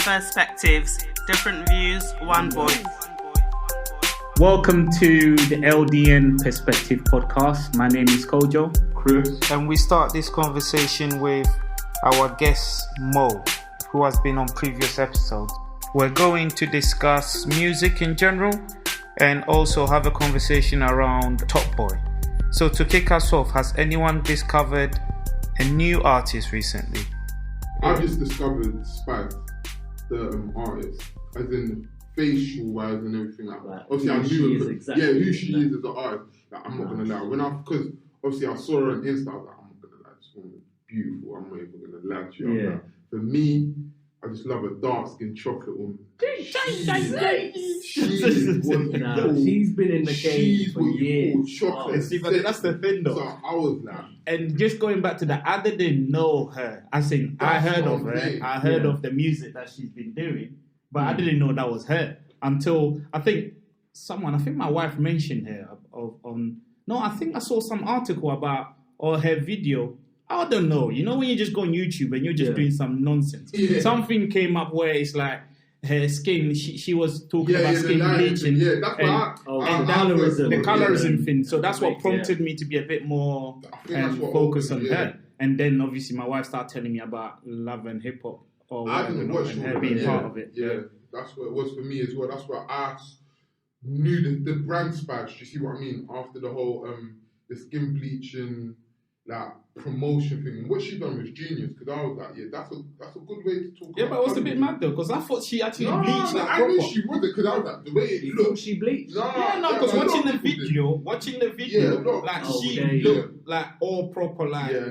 perspectives, different views, one voice. Welcome to the LDN Perspective Podcast. My name is Kojo. Chris. And we start this conversation with our guest Mo, who has been on previous episodes. We're going to discuss music in general and also have a conversation around Top Boy. So to kick us off, has anyone discovered a new artist recently? I've just discovered Spice, the artist, as in facial wise and everything like that. Obviously, I knew who she is as an artist. Like, I'm not gonna lie. Because obviously I saw her on Insta, I was like, I'm not gonna lie, this woman is beautiful. I'm not even gonna lie to you. Yeah. For me, I just love a dark-skinned chocolate woman. She's been in the game for years. Chocolate. See, but that's the thing, though. So I was like, and just going back to that, I didn't know her. I heard of her. I heard of the music that she's been doing, but I didn't know that was her until I think my wife mentioned her I think I saw some article about her video. I don't know. You know when you just go on YouTube and you're just doing some nonsense. Yeah. Something came up where it's like her skin. She was talking about skin bleaching. Yeah, that's the colorism thing. So that's what prompted me to be a bit more focused on her. And then obviously my wife started telling me about love and hip hop and her being part of it. Yeah, that's what it was for me as well. That's where I knew the brand Spice. You see what I mean? After the whole the skin bleaching promotion thing, and what she done was genius. Because I was like, that's a good way to talk. Yeah, but it was a bit mad though, because I thought she actually bleached I knew she wasn't, because I was like, the way it looked. She bleached. Because watching the video, she looked like all proper,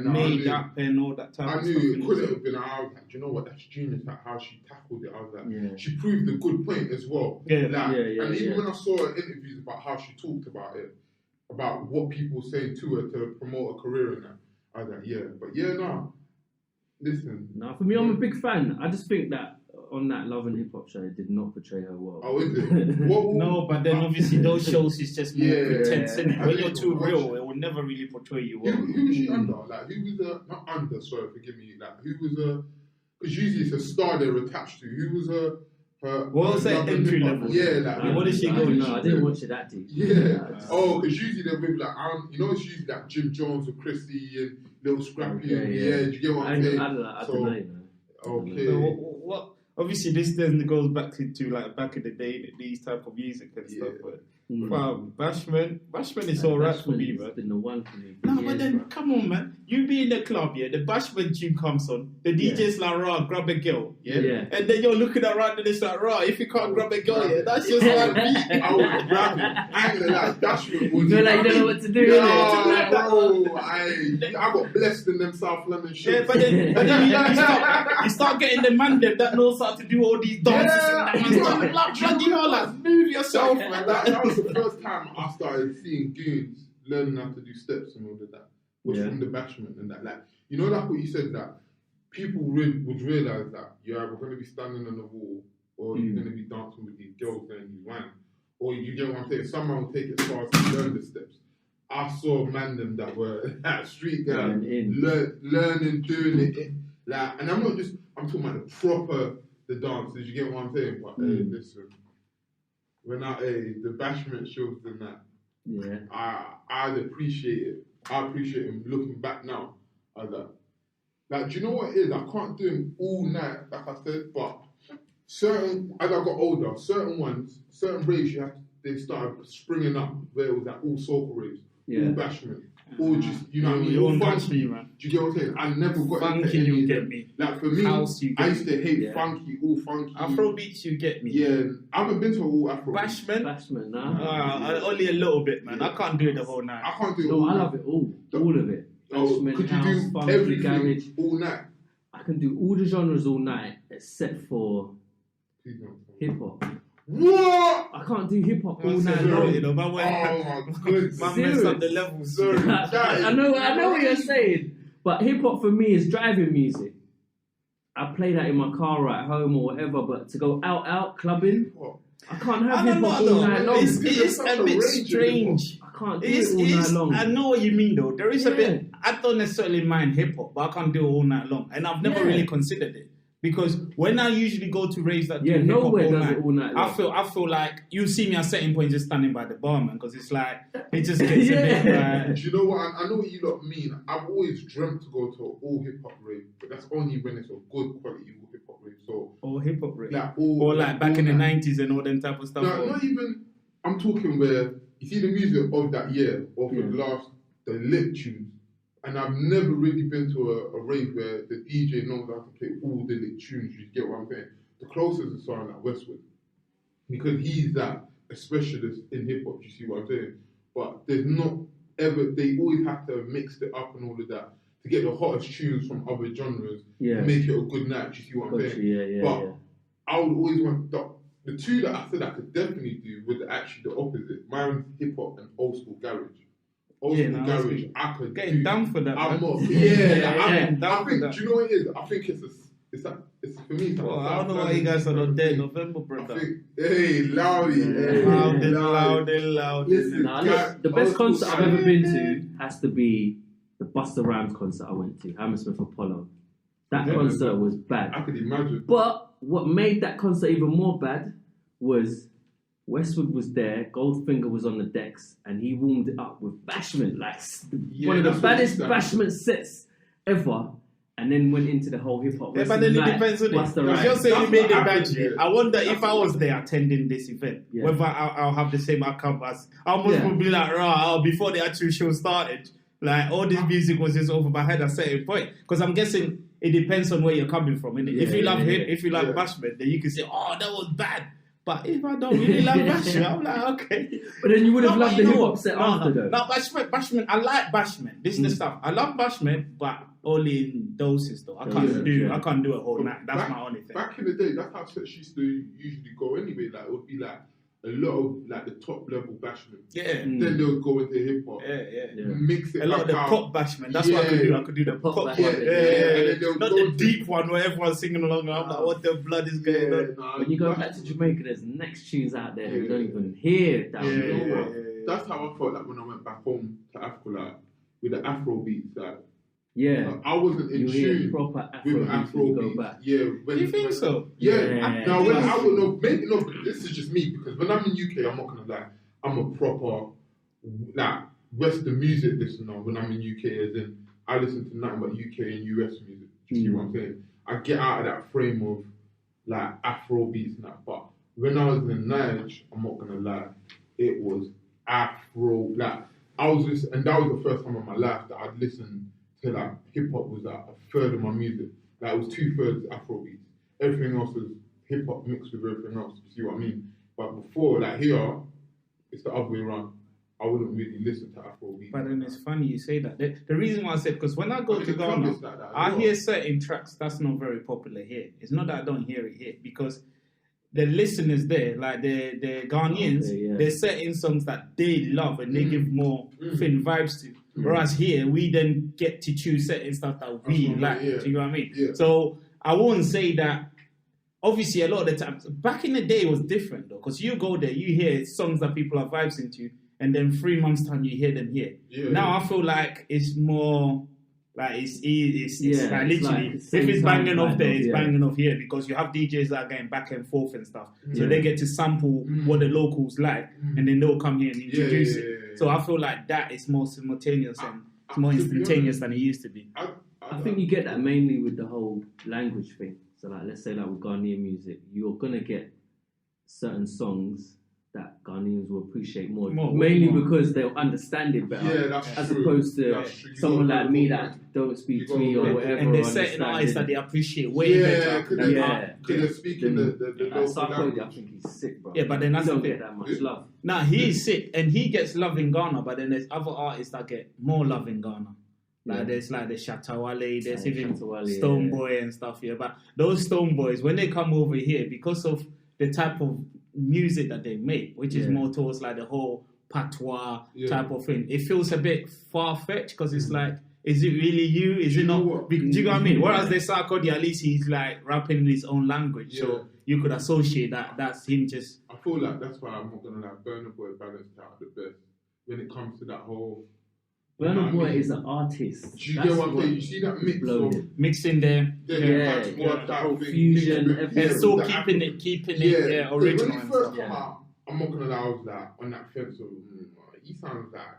made up and all that type of stuff. I knew it couldn't have been. I was like, do you know what? That's genius. Like how she tackled it. I was like, she proved a good point as well. And even when I saw her interviews about how she talked about it, about what people say to her to promote a career in that, I was like, listen. No, for me, I'm a big fan. I just think that on that Love and Hip Hop show, it did not portray her well. Oh, is it? No, but then obviously those shows is just more pretense, isn't it? When you're too real, it will never really portray you well. Who was she under? Like, who was not under, sorry, forgive me. Like, who was because usually it's a star they're attached to. Who was her what was that entry level? Yeah, what did she go? No, I didn't watch it that deep. Yeah. Because usually they're with it's usually like Jim Jones or Chrissy and Little Scrappy. Do you get what I'm saying? I don't know. Okay. So what? Obviously, this then goes back to like back in the day, these type of music and stuff. But Bashman is alright for me, man. It's been the one for me. No, but then come on, man. You be in the club, the Bashman tune comes on. The DJ's like, "Raw, grab a girl," and then you're looking around and it's like, "Raw, if you can't grab a girl, that's just like me." I would grab it. I ain't gonna lie, Bashman was. You feel like you don't know what to do. I got blessed in them South London shows. Yeah, but then you start getting the man that knows how to do all these dances and that. Move yourself, man. That was the first time I started seeing goons learning how to do steps and all of that. Was from the Bashment and that. Like, you know, like what you said, that people would realise that you're either going to be standing on the wall or you're going to be dancing with these girls and you wine. Or you get what I'm saying, someone will take it as far as to learn the steps. I saw them that were street guys learning, doing it. Like, and I'm talking about the dancers, you get what I'm saying? But listen, when the Bashment shows and that, I'd appreciate it. I appreciate him looking back now at that. Like, do you know what it is? I can't do him all night, like I said, but as I got older, certain raves, they started springing up where it was like all soca raves, all Bashment, all just, you know what I mean? All funky, man. Do you get what I'm saying? I never got funky, into you get me. Like, for me, I used to hate funky, all funky. AfroBeats, you get me. Yeah, I haven't been to all Afrobeats. Bashment, nah. Only a little bit, man. I can't do it the whole night. I can't do it all night. I love it all of it. Bashment, could you house, do funky, everything garage. all night? I can do all the genres all night except for hip hop. What? I can't do hip hop all night long. You know, oh my goodness. Man messed up the levels. Sorry. I know what you're saying. But hip hop for me is driving music. I play that in my car or at home or whatever, but to go out clubbing, I can't have hip hop all night long. It's a bit strange. I can't do it all night long. I know what you mean though. There is a bit, I don't necessarily mind hip hop, but I can't do it all night long. And I've never really considered it. Because when I usually go to raves that do hip hop nowhere all does night, it all night long. I feel like you see me at setting point just standing by the bar, man, because it's like it just gets a bit like. Do you know what? I know what you lot mean. I've always dreamt to go to an all hip hop rave, but that's only when it's a good quality all hip hop rave. So All hip hop rave, like or like back in the 90s and all them type of stuff. No, not even. I'm talking where you see the music of that year, or for the lit tunes. And I've never really been to a rave where the DJ knows how to play all the lit tunes. You get what I'm saying? The closest is someone like Westwood, because he's a specialist in hip hop. You see what I'm saying? But there's not ever. They always have to mix it up and all of that to get the hottest tunes from other genres to make it a good night. You see what I'm saying? But I would always want the two that I said I could definitely do was actually the opposite. Mine's hip hop and old school garage. Old school garage, I could getting down for that. I'm not. I think. Do you know what it is? I think it's for me. Well, I don't know why you guys are not there in November, brother. I think, hey, loudy. Listen, look, the best concert I've ever been to has to be the Busta Rhymes concert I went to, Hammersmith Apollo. That concert was bad. I could imagine. But what made that concert even more bad was Westwood was there, Goldfinger was on the decks, and he warmed it up with Bashment, like one of the baddest Bashment sets ever, and then went into the whole hip hop. Yeah, but then it depends on it. If you're saying you made it bad, I wonder if I was there attending this event, whether I'll have the same outcome as I almost would be like, before the actual show started, like all this music was just over my head at a certain point. Because I'm guessing it depends on where you're coming from, innit? If you love him, if you like Bashment, then you can say, oh, that was bad. But if I don't really love Bashment, I'm like, okay. But then you would have loved the hip hop set after though. No, Bashment, I like Bashment. This is the stuff. I love Bashment, but only in doses though. I can't do a whole night. That's my only thing. Back in the day, that's how sets used to usually go anyway. Like it would be like a lot of like the top level Bashment. Yeah. Then they would go into hip hop. Yeah. Mix it a lot of the pop Bashment. That's what I could do. I could do the pop one. Yeah. Not the deep one where everyone's singing along. I'm like, what the blood is going on? When you go back to Jamaica, there's next tunes out there that you don't even hear down there. That's how I felt like when I went back home to Africa, like with the AfroBeats, like. I wasn't in tune proper with Afrobeats. Do you think so? Now, when I would know, maybe this is just me because when I'm in UK, I'm not gonna lie, I'm a proper like Western music listener. When I'm in UK, as in I listen to nothing but UK and US music. Do you see what I'm saying? I get out of that frame of like Afrobeats and that. But when I was in Niger, I'm not gonna lie, it was Afro. Like I was just, and that was the first time in my life that I'd listened. So like hip hop was like a third of my music. Like it was 2/3 Afrobeats. Everything else was hip hop mixed with everything else. You see what I mean? But before, like here, it's the other way around. I wouldn't really listen to Afrobeats. But then it's funny you say that. The reason why I said, because when I go to Ghana, I hear certain tracks that's not very popular here. It's not that I don't hear it here, because the listeners there, like the Ghanaians, there's certain songs that they love and they give more thin vibes to. Whereas here, we then get to choose certain stuff that we like. Do you know what I mean? Yeah. So I wouldn't say that. Obviously, a lot of the times, back in the day, it was different though, because you go there, you hear songs that people are vibes into, and then 3 months time you hear them here. Now I feel like it's more like it's like literally if it's banging off there, it's banging off here, because you have DJs that are going back and forth and stuff, so they get to sample what the locals like, and then they'll come here and introduce it. So I feel like that is more simultaneous and it's more instantaneous than it used to be. I think you get that mainly with the whole language thing. So like, let's say like with Ghanaian music, you're gonna get certain songs that Ghanaians will appreciate more mainly because they'll understand it better, as opposed to someone like me that don't speak Twi or whatever. And there's certain artists that they appreciate way better. Because they're speaking the local language. I think he's sick, bro. Yeah, but then that's don't get that much love. Nah, he's sick and he gets love in Ghana, but then there's other artists that get more love in Ghana. Like there's like the Shatawale, there's even Stonebwoy and stuff here. But those Stonebwoys, when they come over here, because of the type of music that they make, which is more towards like the whole patois type of thing, it feels a bit far-fetched, because it's like, is it really you? Is it not? Do you know what I mean? Whereas the Sarkodie, at least he's like rapping in his own language, so you could associate that's him just... I feel like that's why I'm not going to like Burna Boy balanced out the best when it comes to that whole Burna Boy is an artist. Do you get what I'm saying? You see that mix of mixing there, fusion, and still keeping it original. When he first came out, I'm not gonna lie, I was like on that fence of he sounds like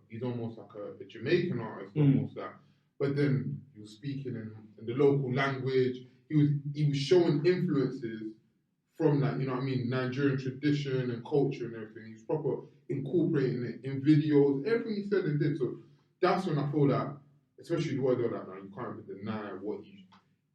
he's almost like a Jamaican artist, almost like. But then he was speaking in the local language. He was showing influences from that, you know what I mean, Nigerian tradition and culture and everything. He's proper incorporating it in videos, everything he said and did. So that's when I feel that, especially the word of that now, you can't even deny what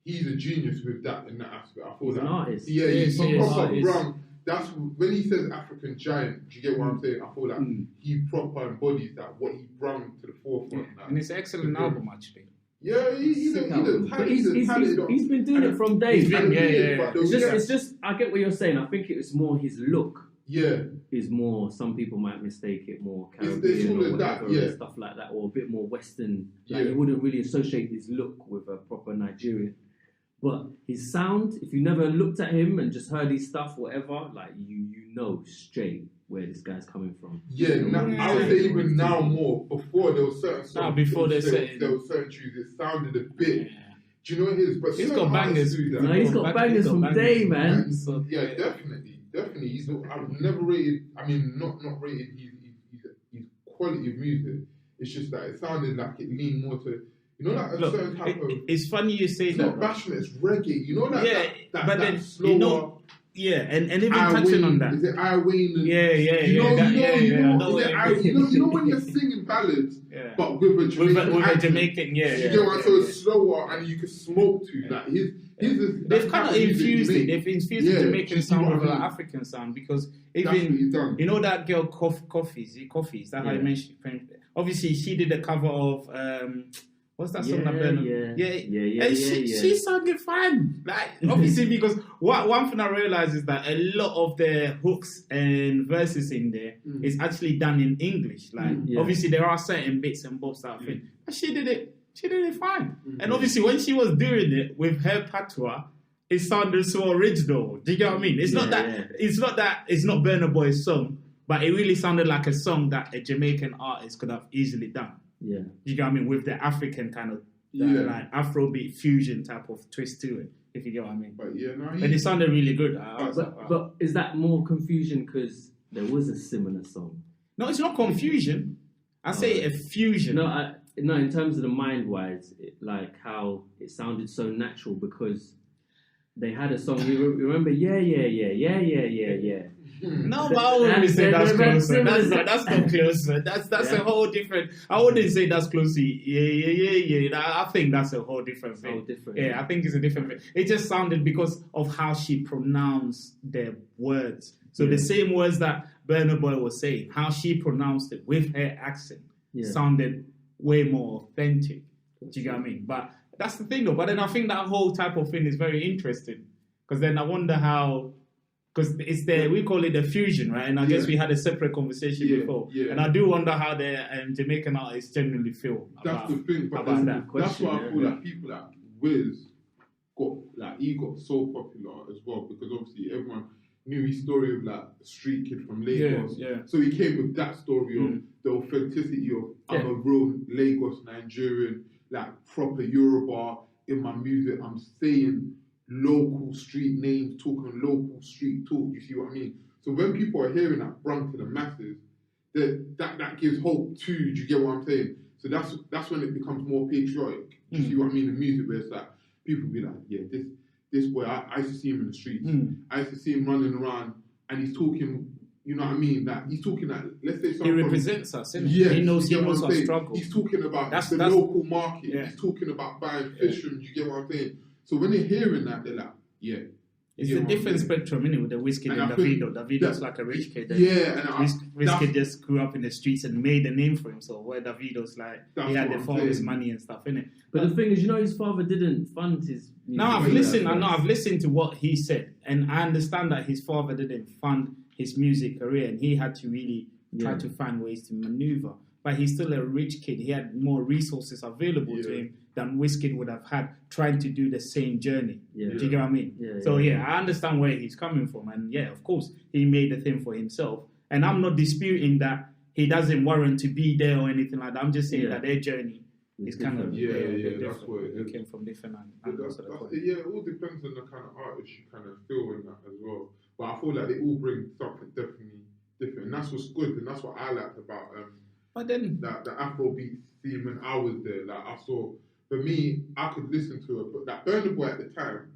he's a genius with that in that aspect. I feel he's that. an artist. Yeah, he's an proper artist. brown. That's when he says African giant. Do you get what I'm saying? I feel that he proper embodies that, what he brought to the forefront. Yeah. And it's an excellent album, actually. Yeah, he's been doing it from day. It's just I get what you're saying. I think it's more his look. Yeah, is more. Some people might mistake it more Caribbean or whatever, and stuff like that, or a bit more Western. Like you wouldn't really associate his look with a proper Nigerian. But his sound, if you never looked at him and just heard his stuff, whatever, like you know straight where this guy's coming from. Yeah, I would say even now more. Before there was certain songs, there were certain tunes. It sounded a bit. Do you know what it is? But he's got bangers. No, he's got bangers from day, man. Yeah, definitely. I've never rated. I mean, not rated. His quality of music. It's just that it sounded like it leaned more to. You know, like a certain type of. It's funny you say it's that. Not bashment, it's reggae. You know, like that but then slower. You know, and even touching on that. Is it I Wayne? You know when you're singing ballads, but with a Jamaican, You know what? So it's slower and you can smoke to. Like they've kind of infused it. They've infused the Jamaican sound with the African sound because even you know that girl Coffee. Is that how you mentioned? Obviously, she did a cover of. What's that song that Bernard? She sounded fine. Like obviously because one thing I realized is that a lot of the hooks and verses in there is actually done in English. Like obviously there are certain bits and bobs that I think, but she did it fine. And obviously when she was doing it with her patois, it sounded so original. Do you get what I mean? It's not that it's not Burna Boy's song, but it really sounded like a song that a Jamaican artist could have easily done. Yeah, you get what I mean, with the African kind of like AfroBeat fusion type of twist to it, if you get what I mean. But it sounded really good. But is that more confusion because there was a similar song? No, it's not confusion. I say a fusion. No, in terms of the mind wise, like how it sounded so natural because they had a song. You remember? Yeah. No, but I wouldn't say that's closer. That's not closer. That's a whole different. I wouldn't say that's closer. Yeah. I think that's a whole different thing. Yeah, I think it's a different thing. It just sounded because of how she pronounced the words. So the same words that Burna Boy was saying, how she pronounced it with her accent sounded way more authentic. Do you get what I mean? But that's the thing though. But then I think that whole type of thing is very interesting because then I wonder how. Because we call it the fusion, right? And I guess we had a separate conversation before. Yeah. And I do wonder how the Jamaican artists generally feel about that. That's the thing. But that's why I feel like people like Wiz got so popular as well because obviously everyone knew his story of like a street kid from Lagos. Yeah. So he came with that story of the authenticity of I'm a real Lagos Nigerian, like proper Yoruba in my music. I'm saying local street names, talking local street talk. You see what I mean? So when people are hearing that brung to the masses, that gives hope too. Do you get what I'm saying? So that's when it becomes more patriotic. Do you see what I mean? The music where it's like people be like, yeah, this boy, I used to see him in the streets. I used to see him running around, and he's talking. You know what I mean? That he's talking like, let's say something. He represents us, isn't he? Yeah, he knows our struggle. He's talking about the local market. Yeah. He's talking about buying fish from. You get what I'm saying? So when they're hearing that, they're like, yeah. It's a different spectrum, innit, with the Wizkid and Davido. Davido's like a rich kid. Wizkid just grew up in the streets and made a name for himself, where Davido's like, he had the father's money and stuff, innit? But the thing is, his father didn't fund his music. No, I've listened to what he said, and I understand that his father didn't fund his music career, and he had to really try to find ways to maneuver. But he's still a rich kid. He had more resources available to him than Wizkid would have had trying to do the same journey. Do you get what I mean? I understand where he's coming from. And of course, he made the thing for himself. And I'm not disputing that he doesn't warrant to be there or anything like that. I'm just saying Yeah. that their journey is kind of Yeah, a bit that's different. what it is. It came from different But angles of the coin. yeah, it all depends on the kind of artist you kind of feel in that as well. But I feel like they all bring something definitely different, and that's what's good, and that's what I liked about But then, that the AfroBeats theme. And I was there, like I saw. For me, I could listen to it, but that Burna Boy at the time,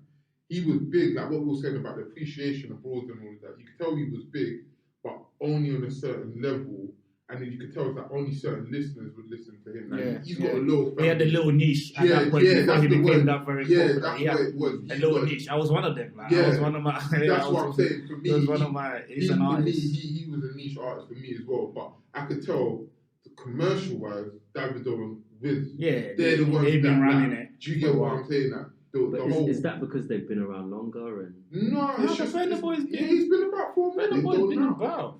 he was big. Like what we were saying about the appreciation abroad and all of that. You could tell he was big, but only on a certain level. And then you could tell that only certain listeners would listen to him. Like, he's got a little he had a little niche at that point before he became that very popular. That's He had what it was. a little niche. I was one of them. Like, I was one of my. That's what I'm saying. For me, he was one of my. He's an artist. He was a niche artist for me as well. But I could tell, commercial-wise, Davido and Wiz, they're the ones they've been running like, it. Do you get what I'm saying? That the whole. Is that because they've been around longer and? No, it's just Burna Boy's been. Yeah, he's been about 4 minutes. Burna Boy's been about.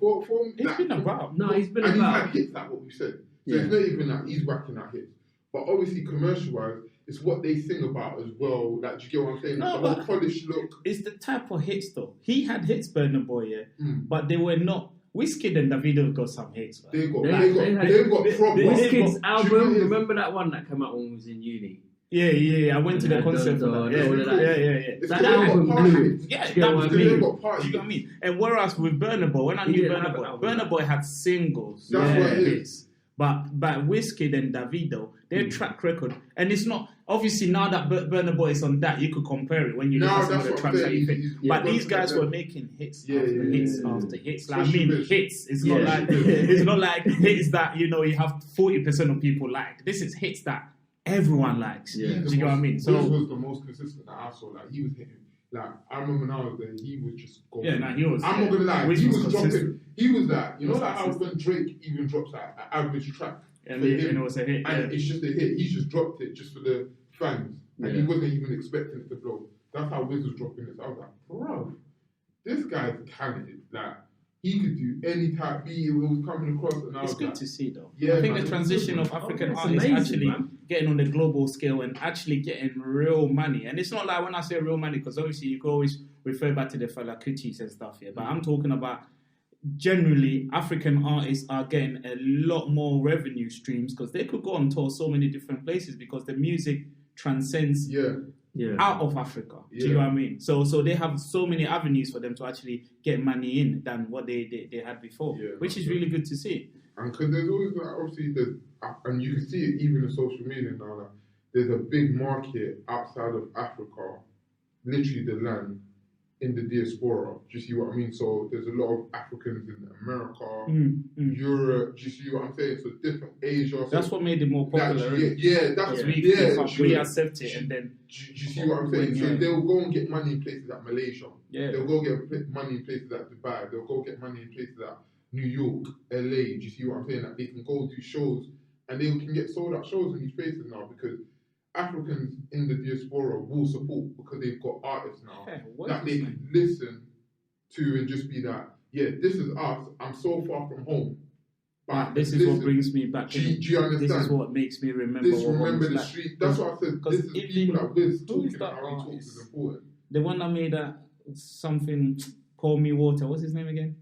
He's been about. No, he's been and about. he's had hits like what we said. So it's not even that he's whacking out hits. But obviously, commercial-wise, it's what they sing about as well. Like, do you get what I'm saying? No, the but whole polished look. It's the type of hits though. He had hits, Burna Boy, but they were not. Wizkid and Davido got some hits. Man. They've got The proper. Wizkid's album. Remember that one that came out when we was in uni? Yeah. I went to the concert for that. Yeah. That album blew. Yeah, Do you get what I mean? do you know what I mean? And whereas with Burna Boy, when I knew Burna Boy had singles, That's what it hits. But Wizkid and Davido, their track record, and it's not obviously now that Burna Boy is on that, you could compare it when you look at some of the tracks that you think. But these guys were making hits after hits after hits. Like, I mean, hits. It's not like it's not like hits that you have 40% of people like. This is hits that everyone likes. Do you know what I mean? So Wiz was the most consistent that I saw. Like he was hitting. Like I remember when I was there, he was just going. he was. I'm not gonna lie, Wiz he was was consistent. dropping. He was like, you know, like how when Drake even drops like an average track, and it was a hit. and it's just a hit. He's just dropped it just for the fans, and he wasn't even expecting it to blow. That's how Wiz was dropping it. So I was like, bro, this guy's talented. Like he could do any type beat. It was coming across, and I was it's good like, to see though. Yeah, I think man, the transition of African it's artists amazing, actually man. getting on the global scale and actually getting real money. And it's not like when I say real money, because obviously you can always refer back to the Fela Kutis and stuff here. But I'm talking about generally African artists are getting a lot more revenue streams because they could go on tour so many different places because the music transcends out of Africa. Do you know what I mean? So they have so many avenues for them to actually get money in than what they had before, which is really good to see. And because there's always like, obviously and you can see it even in social media now. Like, there's a big market outside of Africa, literally the land, in the diaspora. Do you see what I mean? So there's a lot of Africans in America, Europe. Do you see what I'm saying? So different Asia. So that's what made it more popular. That's we accept it, and then. Do you see what I'm saying? So they'll go and get money in places like Malaysia. Yeah. They'll go get money in places like Dubai. They'll go get money in places like New York, LA. Do you see what I'm saying? That they can go do shows and they can get sold out shows in these places now because Africans in the diaspora will support because they've got artists now that they can listen to and just be that, this is us. I'm so far from home. But this is what brings me back. Do you understand? This is what makes me remember. Remember the street. That's what I said. This is people like Wiz talking that how he talks is important. The one that made something, Pour Me Water. What's his name again?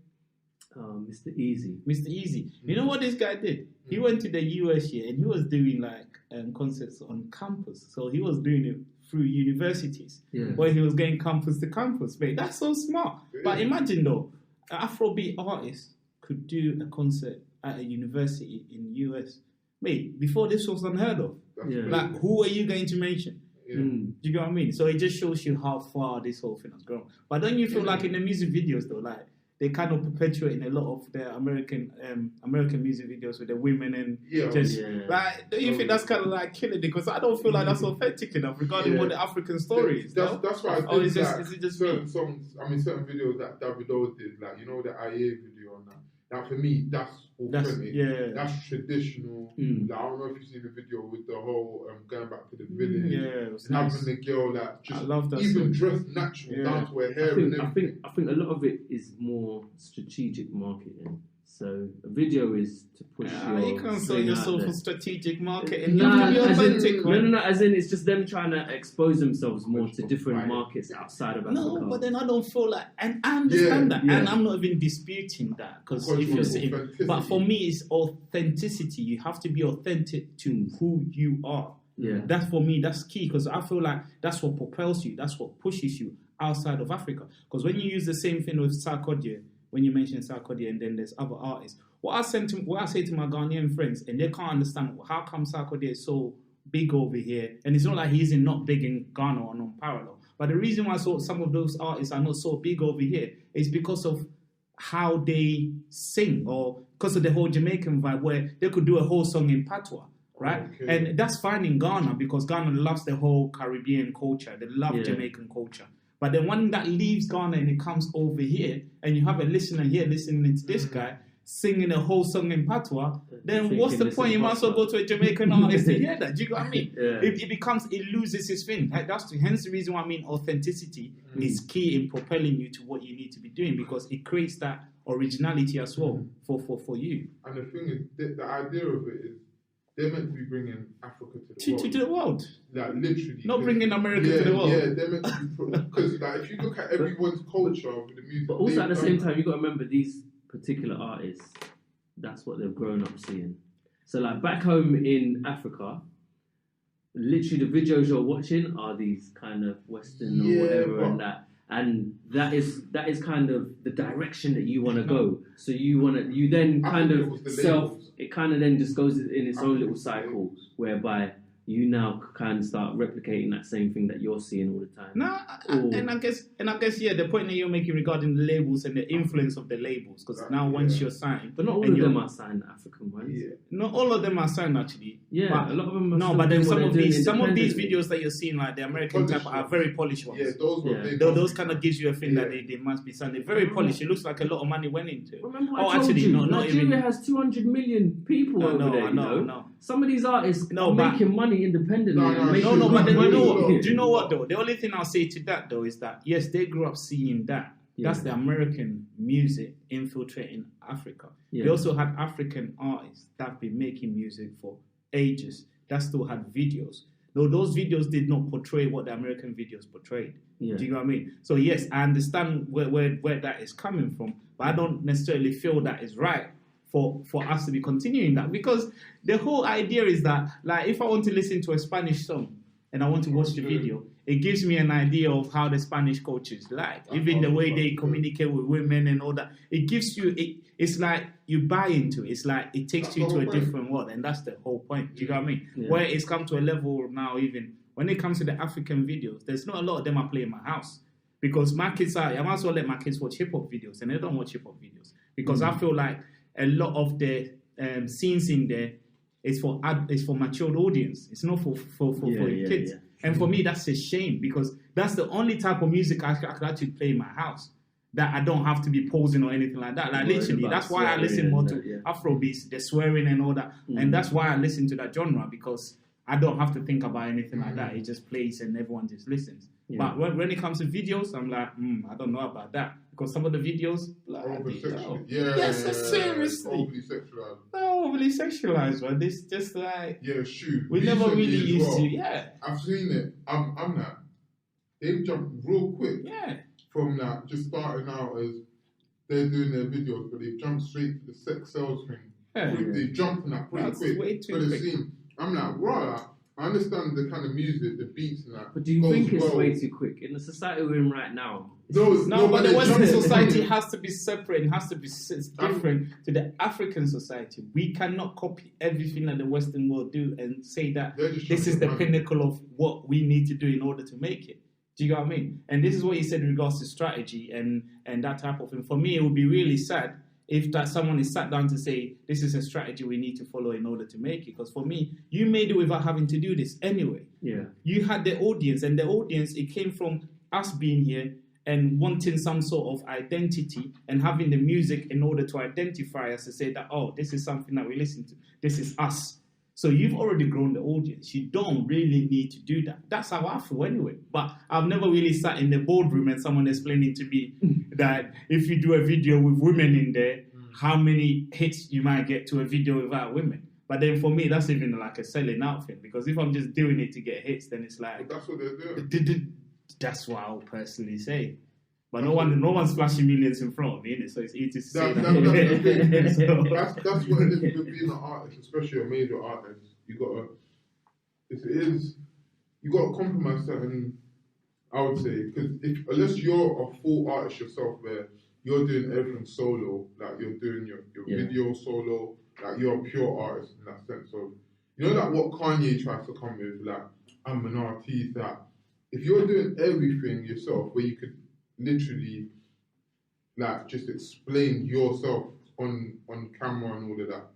Mr. Easy. Mr. Easy. You know what this guy did? He went to the US here and he was doing like concerts on campus. So he was doing it through universities where he was going campus to campus. Mate, that's so smart. But imagine though, an Afrobeat artist could do a concert at a university in the US. Mate, before this was unheard of. Like, who are you going to mention? Do you get what I mean? So it just shows you how far this whole thing has grown. But don't you feel like in the music videos though, like they kind of perpetuating a lot of the American music videos with the women and like, don't you think that's kind of like killing it? Because I don't feel like that's authentic enough regarding what the African story is. That's why I did is it just certain songs. I mean, certain videos that Davido did, like the IA video on that. Now, for me, that's authentic. That's traditional. Like, I don't know if you've seen the video with the whole going back to the village, having the girl that just even dressed natural down to her hair. I think a lot of it is more strategic marketing. So a video is to push your you can't sell thing yourself out for there. strategic marketing. Nah, You have to be as in, authentic. no, as in it's just them trying to expose themselves more to different markets outside of Africa. No, but then I don't feel like, and I understand that, yeah. and I'm not even disputing that because if you're saying, but for me, it's authenticity. You have to be authentic to who you are. Yeah, That's for me. That's key because I feel like that's what propels you. That's what pushes you outside of Africa. Because when you use the same thing with Sarkodie, when you mention Sarkodie, and then there's other artists. What I say to my Ghanaian friends, and they can't understand how come Sarkodie is so big over here, and it's not like he's not big in Ghana or non-parallel. But the reason why some of those artists are not so big over here is because of how they sing, or because of the whole Jamaican vibe, where they could do a whole song in patois, right? Okay. And that's fine in Ghana because Ghana loves the whole Caribbean culture. They love Jamaican culture. But then when that leaves Ghana and it comes over here, and you have a listener here listening to this guy singing a whole song in patois, then what's the point? You might as well go to a Jamaican artist to hear that. Do you know what I mean? Yeah. It loses its thing. Hence the reason why I mean authenticity is key in propelling you to what you need to be doing, because it creates that originality as well for you. And the thing is, the idea of it is they're meant to be bringing Africa to To the world. Like literally. Not bringing America to the world. Yeah, they're meant to be, because like if you look at everyone's culture with the music. but also at the same time, you got to remember these particular artists. That's what they've grown up seeing. So like back home in Africa, literally the videos you're watching are these kind of Western or whatever and that. And that is kind of the direction that you want to go. So you then kind of it kind of then just goes in its own little cycle, whereby you now kind of start replicating that same thing that you're seeing all the time. No, and I guess the point that you're making regarding the labels and the influence of the labels, because now once you're signed, but not all of them are signed African ones. Yeah. Not all of them are signed actually. Yeah, but a lot of them. Are no, but then some of these independently. videos that you're seeing, like the American type, are very polished ones. Yeah, those were big. Those kind of gives you a thing that they must be signed. They're very polished. It looks like a lot of money went into it. Remember I told you, Nigeria has 200 million people over there. No. Some of these artists are making money independently. But then you know what? Do you know what though? The only thing I'll say to that though is that yes, they grew up seeing that. Yeah. That's the American music infiltrating Africa. Yeah. They also had African artists that have been making music for ages that still had videos. Though those videos did not portray what the American videos portrayed. Yeah. Do you know what I mean? So yes, I understand where that is coming from, but I don't necessarily feel that is right for us to be continuing that, because the whole idea is that, like, if I want to listen to a Spanish song and I want to watch the video, it gives me an idea of how the Spanish culture is like, even the way they communicate with women and all that. It gives you, it's like you buy into it. It's like it takes you to a different world, and that's the whole point. Do you know what I mean? Yeah. Where it's come to a level now, even when it comes to the African videos, there's not a lot of them I play in my house, because my kids I might as well let my kids watch hip hop videos, and they don't watch hip hop videos, because I feel like a lot of the scenes in there is for matured audience. It's not for kids. Yeah. And for me, that's a shame, because that's the only type of music I could actually play in my house, that I don't have to be posing or anything like that. Like literally, that's why I listen more to AfroBeats, the swearing and all that. And that's why I listen to that genre, because I don't have to think about anything like that. It just plays and everyone just listens. Yeah. But when it comes to videos, I'm like, I don't know about that. Because some of the videos, like, seriously. Overly sexualized. They're overly sexualized, but it's just like... Yeah, shoot. We never really used to, I've seen it. I'm that. They've jumped real quick. Yeah. From that, just starting out as they're doing their videos, but they've jumped straight to the sex sales thing. Yeah. They've jumped on that pretty quick. Way too quick. Scene. I'm like, right. I understand the kind of music, the beats and that. But do you think it's way too quick? In the society we're in right now. No, but the Western society has to be separate and has to be different to the African society. We cannot copy everything that the Western world do and say that this is the pinnacle of what we need to do in order to make it. Do you know what I mean? And this is what you said in regards to strategy and that type of thing. For me, it would be really sad if that someone is sat down to say, this is a strategy we need to follow in order to make it. Because for me, you made it without having to do this anyway. Yeah. You had the audience, and the audience, it came from us being here and wanting some sort of identity and having the music in order to identify us, to say that, oh, this is something that we listen to. This is us. So you've already grown the audience. You don't really need to do that. That's how I feel anyway. But I've never really sat in the boardroom and someone explaining to me that if you do a video with women in there, how many hits you might get to a video without women. But then for me, that's even like a selling out thing, because if I'm just doing it to get hits, then it's like, But that's what they're doing. that's what I'll personally say. But no one's flashing millions in front of me, innit? So it's easy to say that. That's what it is with being an artist, especially a major artist. You gotta compromise certain. I would say, because unless you're a full artist yourself, where you're doing everything solo, like you're doing your video solo, like you're a pure artist in that sense of, you know, like what Kanye tries to come with, like I'm an artist. That if you're doing everything yourself, where you could literally like just explain yourself on camera and all of that,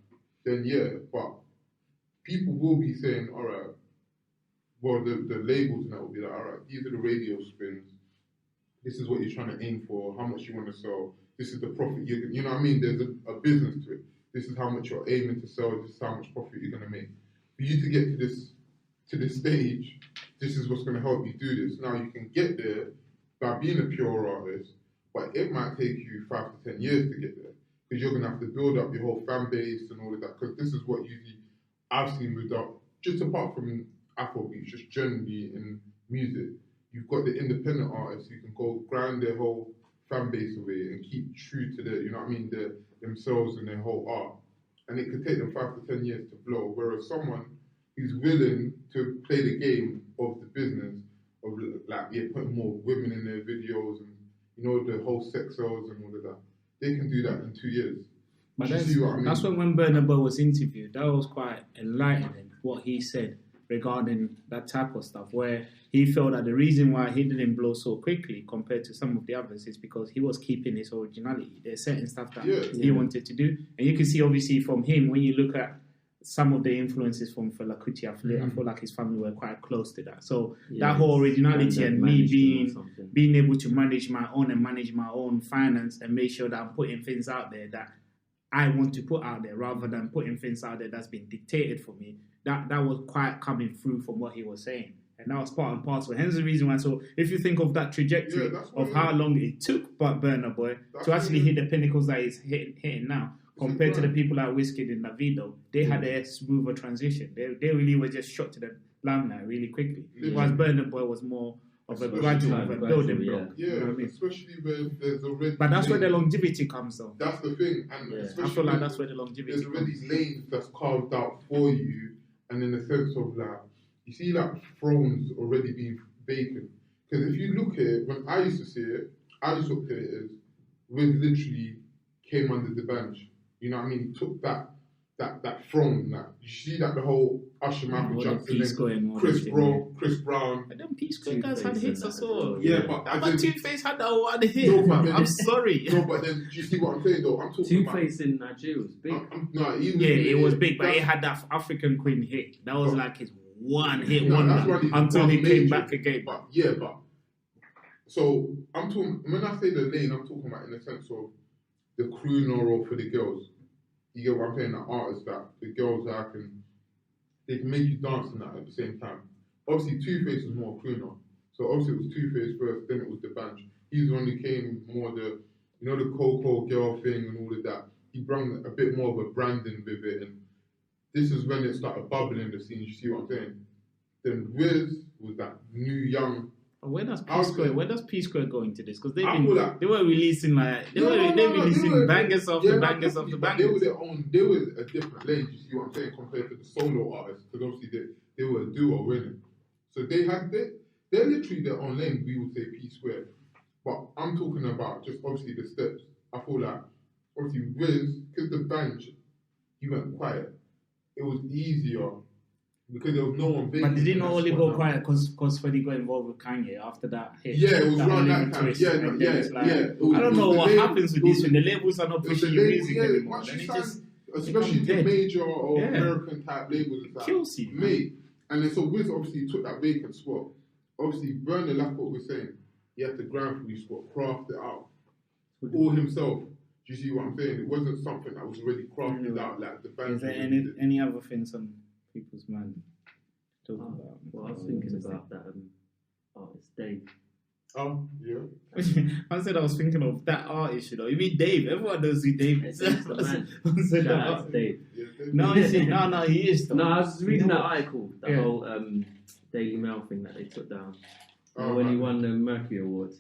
then yeah. But people will be saying, all right. Well, the labels and that will be like, all right, these are the radio spins. This is what you're trying to aim for. How much you want to sell. This is the profit you know what I mean? There's a business to it. This is how much you're aiming to sell. This is how much profit you're going to make. For you to get to this stage, this is what's going to help you do this. Now you can get there by being a pure artist, but it might take you 5 to 10 years to get there, because you're going to have to build up your whole fan base and all of that. Because this is what usually I've seen with that. Just apart from AfroBeats, just generally in music, you've got the independent artists who can go grind their whole fan base away and keep true to their, you know what I mean, themselves and their whole art. And it could take them 5 to 10 years to blow. Whereas someone who's willing to play the game of the business of like putting more women in their videos and, you know, the whole sex sales and all of that, they can do that in 2 years. But that's when Burna Boy was interviewed. That was quite enlightening, what he said regarding that type of stuff, where he felt that the reason why he didn't blow so quickly compared to some of the others is because he was keeping his originality. There's certain stuff that he wanted to do. And you can see obviously from him, when you look at some of the influences from Fela Kuti, I feel like his family were quite close to that. So that whole originality and me being able to manage my own finance and make sure that I'm putting things out there that I want to put out there, rather than putting things out there that's been dictated for me. That was quite coming through from what he was saying. And that was part and parcel. Hence the reason why. So if you think of that trajectory of how long it took Burna Boy to actually hit the pinnacles that he's hitting now, compared to the people like Wizkid and Davido, they had a smoother transition. They really were just shot to the limelight really quickly. Whereas Burna Boy was more of a gradual, of a building block. Yeah, you know what I mean? Especially when there's already. But that's where the longevity comes though. That's the thing. And I feel like that's where the longevity there's already lanes that's carved out for you, and in the sense of like, you see like thrones already being vacant. Because if you look at it, when I used to see it, I just looked at it as Wiz literally came under the bench. You know what I mean? He took that throne. Like, you see that the whole Usher, Michael Jackson, Chris Brown. And then Peace Corps guys had hits as well. Yeah, but Two-Face had that one hit. No, but then, I'm sorry. No, but then do you see what I'm saying though? I'm talking about Two-Face in Nigeria was big. It was big, but he had that African Queen hit. That was like his one hit wonder until he came back again. But so I'm talking, when I say the lane, I'm talking about in the sense of the crooner or for the girls. You get what I'm saying? The artists that the girls that they can make you dance in that at the same time. Obviously, Two-Face was more crooner. So obviously it was Two-Face first, then it was the bunch. He's the one who came more the Coco girl thing and all of that. He brought a bit more of a branding with it, and this is when it started bubbling the scene. You see what I'm saying? Then Wiz was that new young. Where does Peace Corps go into this? Because they were releasing releasing bangers after bangers after bangers. They were a different lane. You see what I'm saying, compared to the solo artists, because obviously they were a duo winning. So they're literally their own lane. We would say P Square, but I'm talking about just obviously the steps. I feel like obviously Wiz, because the bench, he went quiet. It was easier. Because there was no one big. But did he not only go quiet because when he got involved with Kanye after that hit? Yeah, it was around that time. I don't know what happens with this when the labels are not pushing your music anymore. Once you sign, especially the major or American type labels, it's like, kills you, mate. And then so Wiz obviously took that vacant spot. Obviously, Burner, like what we're saying, he had to grind for his spot, craft it out all himself. Do you see what I'm saying? It wasn't something that was already crafted out like the band. Is there any other things on people's mind to talk about? Well, I was thinking about that artist Dave. Yeah. I said I was thinking of that artist, you know. You mean Dave? Everyone knows who Dave is. That's the man. I said Shout that out to Dave. Yeah, No, he is. Though. No, I was reading You know that what? article, the Yeah. whole Daily Mail thing that they took down. Oh, When he right. won the Mercury Award.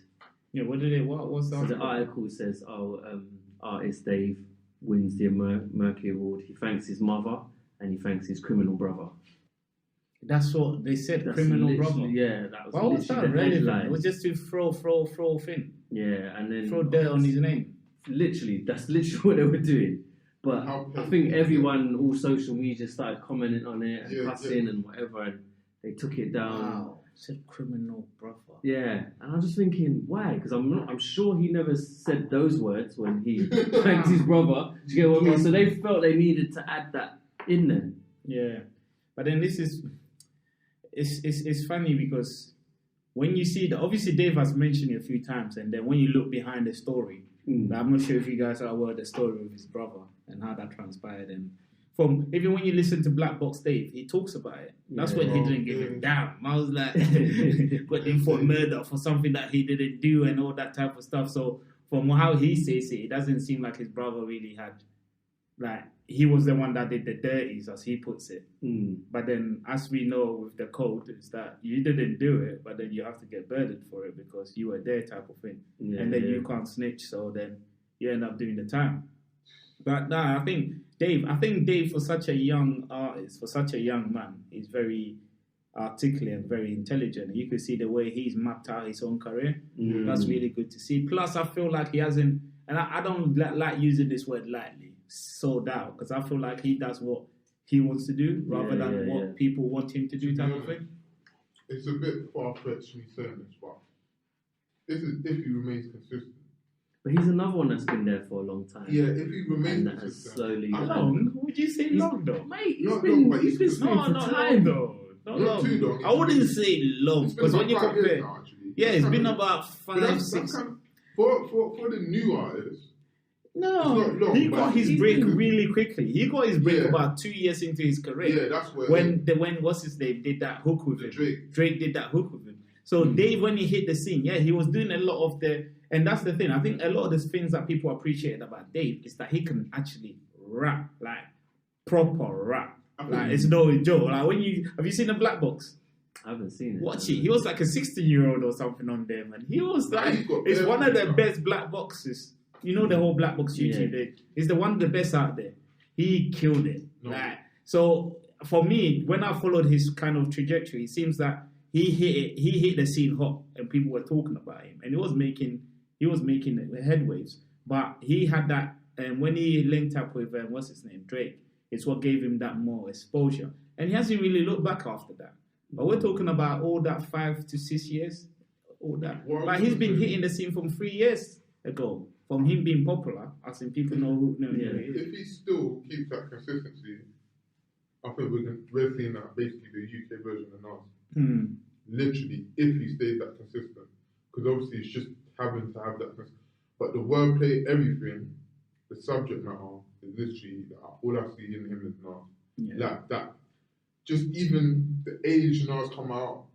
Yeah, what did it? What's So the article says, artist Dave wins the Mercury Award. He thanks his mother and he thanks his criminal brother. That's what they said. That's Criminal literally- brother. Yeah, that was Why was literally that the relevant? headline. It was just to throw thing, Yeah, and then throw dirt on his name. literally, that's literally what they were doing. But How I petty think is everyone, all social media started commenting on it and Yeah, cussing and whatever, and they took it down. Wow, said criminal brother. Yeah, and I'm just thinking, why? Because I'm sure he never said those words when he thanked his brother. Do you get what I mean? So they felt they needed to add that in there. Yeah, but then this is it's funny because when you see that, obviously Dave has mentioned it a few times, and then when you look behind the story, I'm not sure if you guys are aware of the story with his brother and how that transpired. And from even when you listen to Black Box Dave, he talks about it. That's when he didn't give him down. I was like, got him for murder for something that he didn't do and all that type of stuff. So from how he says it doesn't seem like his brother really had, like, he was the one that did the dirties, as he puts it. But then, as we know with the code, is that you didn't do it, but then you have to get burdened for it because you were there, type of thing. Yeah, And then yeah. you can't snitch, so then you end up doing the time. But nah, I think Dave, for such a young artist, for such a young man, is very articulate and very intelligent. And you can see the way he's mapped out his own career. That's really good to see. Plus, I feel like he hasn't, and I don't like using this word lightly, sold out, because I feel like he does what he wants to do rather than what people want him to do, type of thing. It's a bit far-fetched me saying this, but this is if he remains consistent. But he's another one that's been there for a long time. Yeah, if he remains And that has consistent. slowly... Long? Would you say long though? Mate, he's Not been, long, but he's been he's spinning No, for not time. long though. Not Not long. too long. I wouldn't say long, It's been because when you about 5 years compare, now, actually. yeah, it's That's been kind of- about but 5, that's 6. kind of, for the new artists. No, It's not long, he but got his he's break been- really quickly. He got his break Yeah. about 2 years into his career. Yeah, that's where when what's his name did that hook with The him. Drake. Did that hook with him. So Dave, when he hit the scene, yeah, he was doing a lot of the, and that's the thing. I think a lot of the things that people appreciate about Dave is that he can actually rap, like proper rap. Like it's no joke. Like when have you seen the Black Box? I haven't seen it. Watch it. He was like a 16-year-old or something on there, man. He was like, he's got it's bare one of the stuff. best Black Boxes. You know the whole Black Box YouTube thing. It's the one of the best out there. He killed it. No. Like, so for me, when I followed his kind of trajectory, it seems that he hit the scene hot, and people were talking about him, and he was making headways. But he had that, and when he linked up with what's his name, Drake, it's what gave him that more exposure, and he hasn't really looked back after that. But we're talking about all that 5 to 6 years, all that. Well, But he's been hitting the scene from 3 years ago, from him being popular, as in people know who know who he is. If he still keeps that consistency, I think we're seeing that basically the UK version of Nas. Literally, if he stays that consistent, because obviously it's just having to have that. But the wordplay, everything, the subject matter is literally all I see in him is Nas. Yeah. Like that, just even the age Nas come out,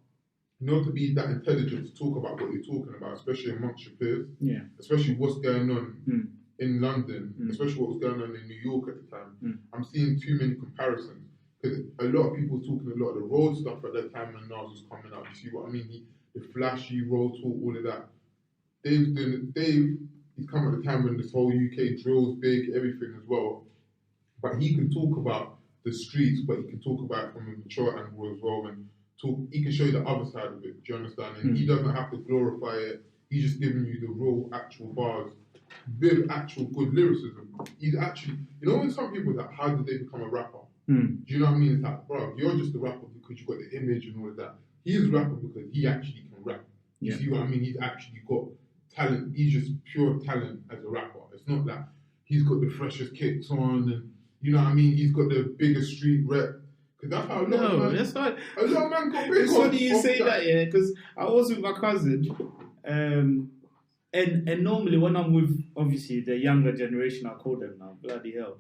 to be that intelligent to talk about what you're talking about, especially amongst your peers, Yeah. especially what's going on in London, especially what was going on in New York at the time. I'm seeing too many comparisons. Because a lot of people talking a lot of the road stuff at that time when Nas was coming out. You see what I mean? The flashy road talk, all of that. He's come at the time when this whole UK drill's big, everything as well. But he can talk about the streets, but he can talk about it from a mature angle as well. And he can show you the other side of it. Do you understand? And he doesn't have to glorify it. He's just giving you the real, actual bars with actual good lyricism. He's actually, when some people are like, how did they become a rapper? Do you know what I mean? It's like, bro, you're just a rapper because you got the image and all of that. He's a rapper because he actually can rap. You see what I mean? He's actually got talent. He's just pure talent as a rapper. It's not like he's got the freshest kicks on and, you know what I mean? He's got the biggest street rep. Because that's how a lot of man, that's not. a lot of man got big. It's funny you say that, yeah, because I was with my cousin, and and normally when I'm with obviously the younger generation, I call them now, bloody hell.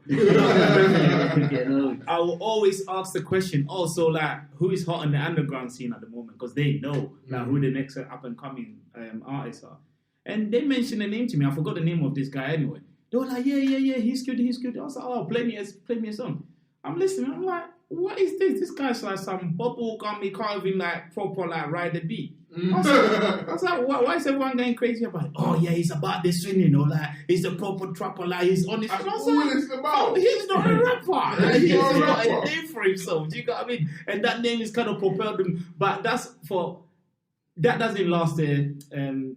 I will always ask the question. Also, like, who is hot on the underground scene at the moment? Because they know like who the next up and coming artists are. And they mentioned a name to me. I forgot the name of this guy anyway. They were like, yeah, he's good. I was like, oh, play me a song. I'm listening. I'm like, what is this? This guy's like some bubble gum. He can't even like proper like ride the beat. I was like, why is everyone going crazy about it? Oh yeah, he's about this swing, you know, like he's a proper trapper, like he's on his. That's all it's about. He's not a rapper. Like, he's not a got a rapper. name for himself. Do you know what I mean? And that name is kind of propelled him. But that doesn't last a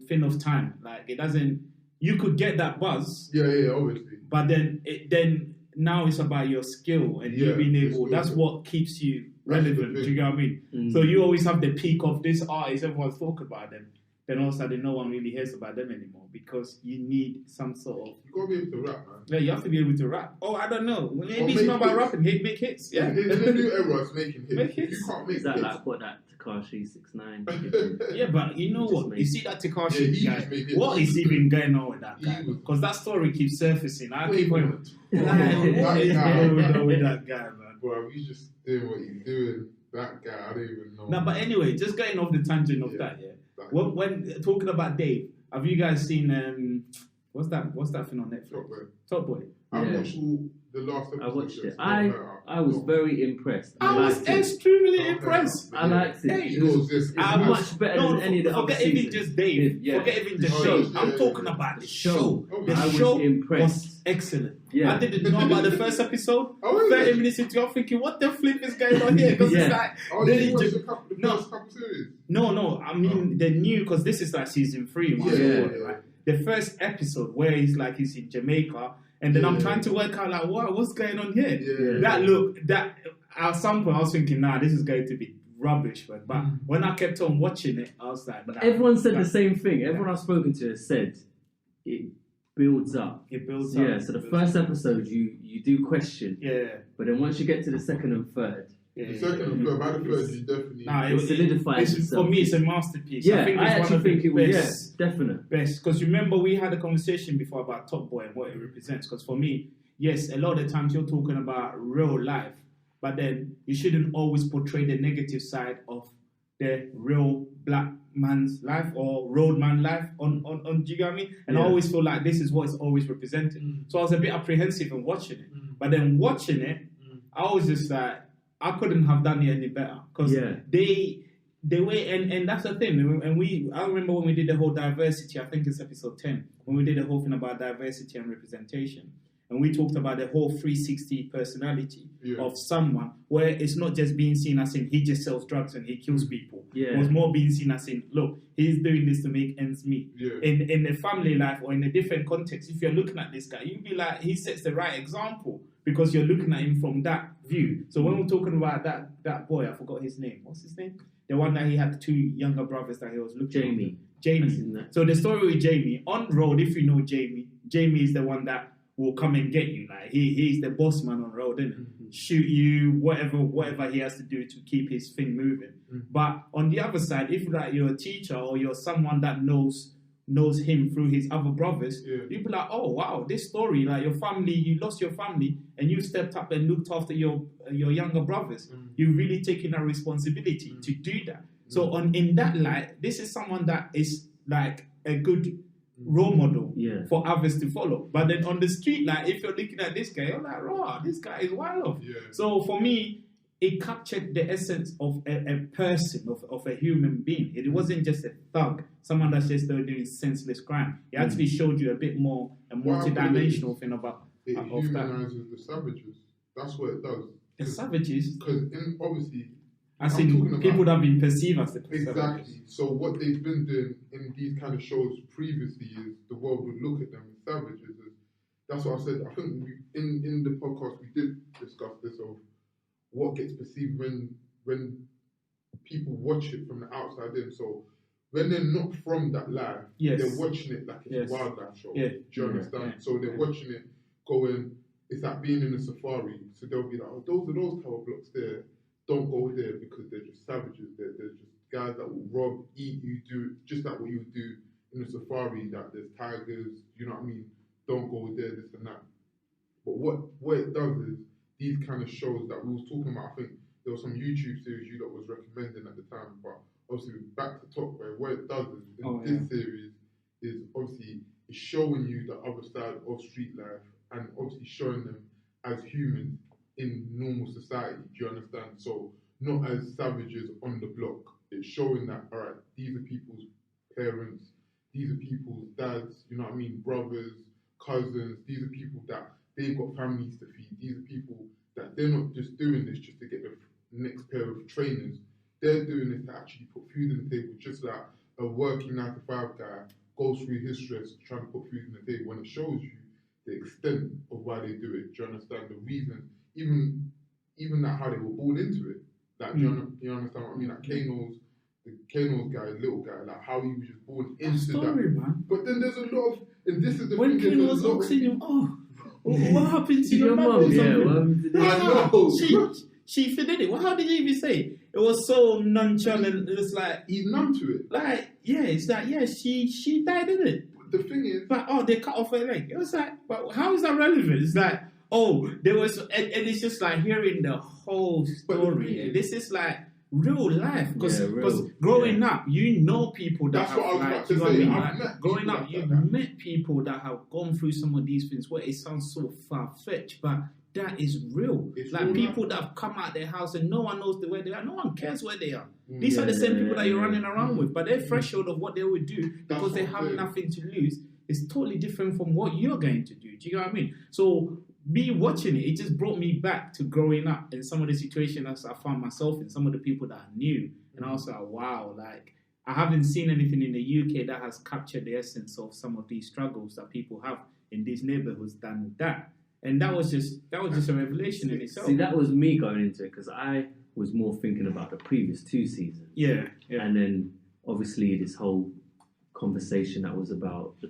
thing of time. Like it doesn't. You could get that buzz. Yeah, obviously. But then now it's about your skill and you being able. That's what keeps you relevant. Do you know what I mean? So you always have the peak of this artist. Everyone's talking about them. Then all of a sudden, no one really hears about them anymore because you need some sort of. You gotta be able to rap, man. Yeah, you have to be able to rap. Oh, I don't know. Maybe it's make not about hits. rapping. Make hits. Yeah. In the new era, it's making hits. Make hits. You can't make Is that hits. like what that Tekashi 6ix9ine? Yeah, but you know Just what? made- You see that Yeah, Tekashi he guy. just made hits. What is even going on with that He guy? was- Because that story keeps surfacing. I keep Wait, going. what? What is That guy. going on with that guy, man? Bro, he's just doing what he's doing. That guy, I don't even know. No, but anyway, just going off the tangent of that, yeah. When talking about Dave, have you guys seen what's that thing on Netflix? Top Boy. I Yeah. watched all the last episode. I watched it. that's I was very impressed. I was liked it. extremely Okay. impressed. I liked it. Hey, He goes this. I'm much better than any of the other forget even seasons. just Dave. Yeah. Forget even the Oh, show. yeah, I'm yeah, talking yeah. about the Show. show. The I was show impressed. was excellent. Yeah. I didn't know about the first episode. Oh, is 30 it? minutes into it, I'm thinking, what the flip is going on here? Because it's Yeah. like, Oh, they you watched just- the No. first couple series? no, I mean the new, because this is like season 3. Yeah. Right? The first episode where he's in Jamaica, and then I'm Yeah. trying to work out like, what's going on here? Yeah. That at some point I was thinking, nah, this is going to be rubbish, man. But when I kept on watching it, I was like, nah, Everyone said nah. the same thing. Everyone I've spoken to has said it builds up. It builds So, up. yeah, so the first episode you do question, Yeah. but then once you get to the second and third, The second and third, by the third, you definitely. Nah, it solidifies it's, itself. for me, it's a masterpiece. yeah, I think I it's one actually of the think it was best. definite. Best, because remember we had a conversation before about Top Boy and what it represents. Because for me, yes, a lot of the times you're talking about real life, but then you shouldn't always portray the negative side of the real black man's life or roadman life on do you get what I mean? And I Yeah. always feel like this is what it's always represented. So I was a bit apprehensive in watching it, but then watching it, I was just like, I couldn't have done it any better because they were, and that's the thing. And I remember when we did the whole diversity. I think it's episode 10 when we did the whole thing about diversity and representation, and we talked about the whole 360 personality of someone, where it's not just being seen as in he just sells drugs and he kills people. Yeah. It was more being seen as in, look, he's doing this to make ends meet. Yeah. In a family life or in a different context, if you're looking at this guy, you'd be like, he sets the right example because you're looking at him from that view. So when we're talking about that boy, I forgot his name. What's his name? The one that he had 2 younger brothers that he was looking Jamie. at. Jamie. I've seen that. So the story with Jamie, on road, if you know Jamie is the one that will come and get you. Like he's the boss man on road, isn't it? Shoot you, whatever he has to do to keep his thing moving. But on the other side, if like you're a teacher or you're someone that knows him through his other brothers, you'd be like, oh wow, this story, like your family, you lost your family and you stepped up and looked after your younger brothers. You've really taken a responsibility to do that. So in that light, this is someone that is like a good role model for others to follow. But then on the street, like if you're looking at this guy, you're like, raw, this guy is wild off. So for me, it captured the essence of a person, of a human being. It wasn't just a thug, someone that's just doing senseless crime. It actually showed you a bit more, a multi-dimensional thing about It of that. humanizes the savages. That's what it does. The savages, Because obviously, as I'm talking in about- people that have been perceived as the savages. exactly. So what they've been doing in these kind of shows previously is the world would look at them as savages. That's what I said. I think in the podcast we did discuss this of what gets perceived when people watch it from the outside in. So when they're not from that life, they're watching it like it's a wildlife show. Yeah. Do you understand? Yeah. So they're watching it going, it's like being in a safari. So they'll be like, oh, those tower blocks there. Don't go there because they're just savages. They're just guys that will rob, eat you, do just like what you would do in the safari that there's tigers, you know what I mean? Don't go there, this and that. But what it does is these kind of shows that we was talking about. I think there was some YouTube series you lot was recommending at the time, but obviously back to Top Boy. What it does is in this series is obviously it's showing you the other side of street life and obviously showing them as humans in normal society. Do you understand? So not as savages on the block. It's showing that, all right, these are people's parents, these are people's dads, you know what I mean, brothers, cousins. These are people that they've got families to feed. These are people that they're not just doing this just to get the next pair of trainers. They're doing this to actually put food on the table, just like a working 9-to-5 guy goes through his stress trying to put food on the table. When it shows you the extent of why they do it, do you understand the reason? Even that how they were born into it. Like, do you understand what I mean? Like Kano's guy, little guy, like how he was just born into story, that. Man. But then there's a lot of, and this is the when thing. Kano was asking him, what happened to your mum? I know. She did it. Well, how did you even say it? It was so nonchalant. It was like he's numb to it. Like, yeah, it's like, yeah, she died, didn't it? The thing is, but they cut off her leg. It was like, but how is that relevant? It's like, there was, and it's just like hearing the whole story. This is like real life because growing up, you know people that that's have, what I was like, about to you know say. what I mean? Like, growing up, you've met people that have gone through some of these things where it sounds so far fetched, but that is real. It's like real people that have come out their house and no one knows where they are. No one cares where they are. These are the same people that you're running around with, but their threshold of what they would do because they have nothing to lose is totally different from what you're going to do. Do you know what I mean? So me watching it just brought me back to growing up and some of the situations I found myself in, some of the people that I knew, and I was like, wow, like I haven't seen anything in the UK that has captured the essence of some of these struggles that people have in these neighborhoods than that. And that was just a revelation in itself. See, that was me going into it because I was more thinking about the previous 2 seasons. Yeah. And then obviously this whole conversation that was about the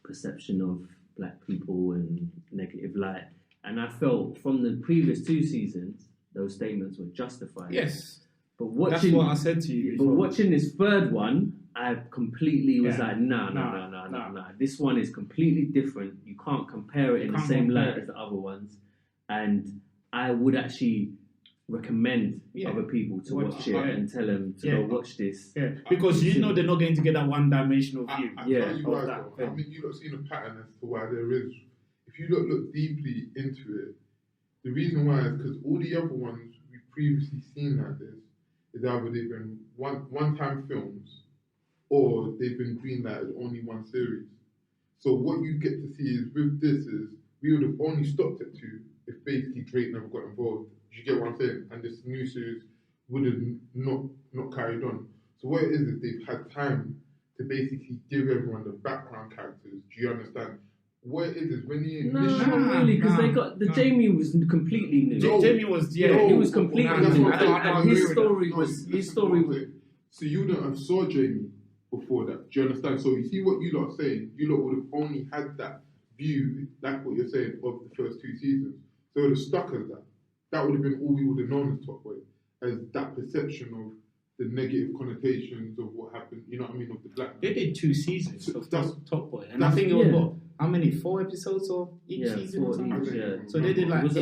perception of black people and negative light. And I felt from the previous 2 seasons, those statements were justified. Yes. But watching, that's what I said to you before. But watching this 3rd one, I completely was like, nah. This one is completely different. You can't compare it in the same light as the other ones. And I would actually recommend other people to watch it and tell them to go watch this. Yeah, because you know they're not going to get that one-dimensional view. I tell you why, though. I mean, you lot seen a pattern as to why there is. If you look deeply into it, the reason why is because all the other ones we've previously seen like this is either they've been one-time films or they've been greenlighted as only one series. So what you get to see is with this is we would have only stopped at 2 if basically Drake never got involved. Do you get what I'm saying? And this new series would have not carried on. So what it is they've had time to basically give everyone the background characters. Do you understand? What it is when you not really, because they got Jamie was completely new. Jamie was he was completely new. And his story was. So you wouldn't have saw Jamie before that. Do you understand? So you see what you lot are saying. You lot would have only had that view, like what you're saying, of the first 2 seasons. So it would have stuck as that. That would have been all we would have known as Top Boy, as that perception of the negative connotations of what happened. You know what I mean? Of the black. They did 2 seasons of Top Boy, and I think it was how many? 4 episodes of each season or something. So they did like 8.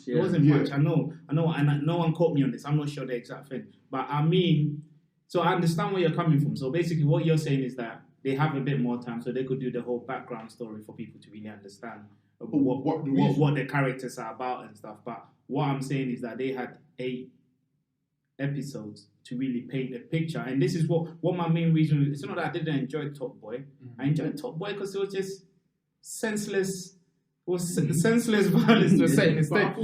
It wasn't much. I know, and no one caught me on this. I'm not sure the exact thing, but I mean, so I understand where you're coming from. So basically, what you're saying is that they have a bit more time, so they could do the whole background story for people to really understand what the characters are about and stuff. But what I'm saying is that they had 8 episodes to really paint a picture, and this is what my main reason is. It's not that I didn't enjoy Top Boy. I enjoyed Top Boy because it was just senseless. Senseless violence to a certain extent.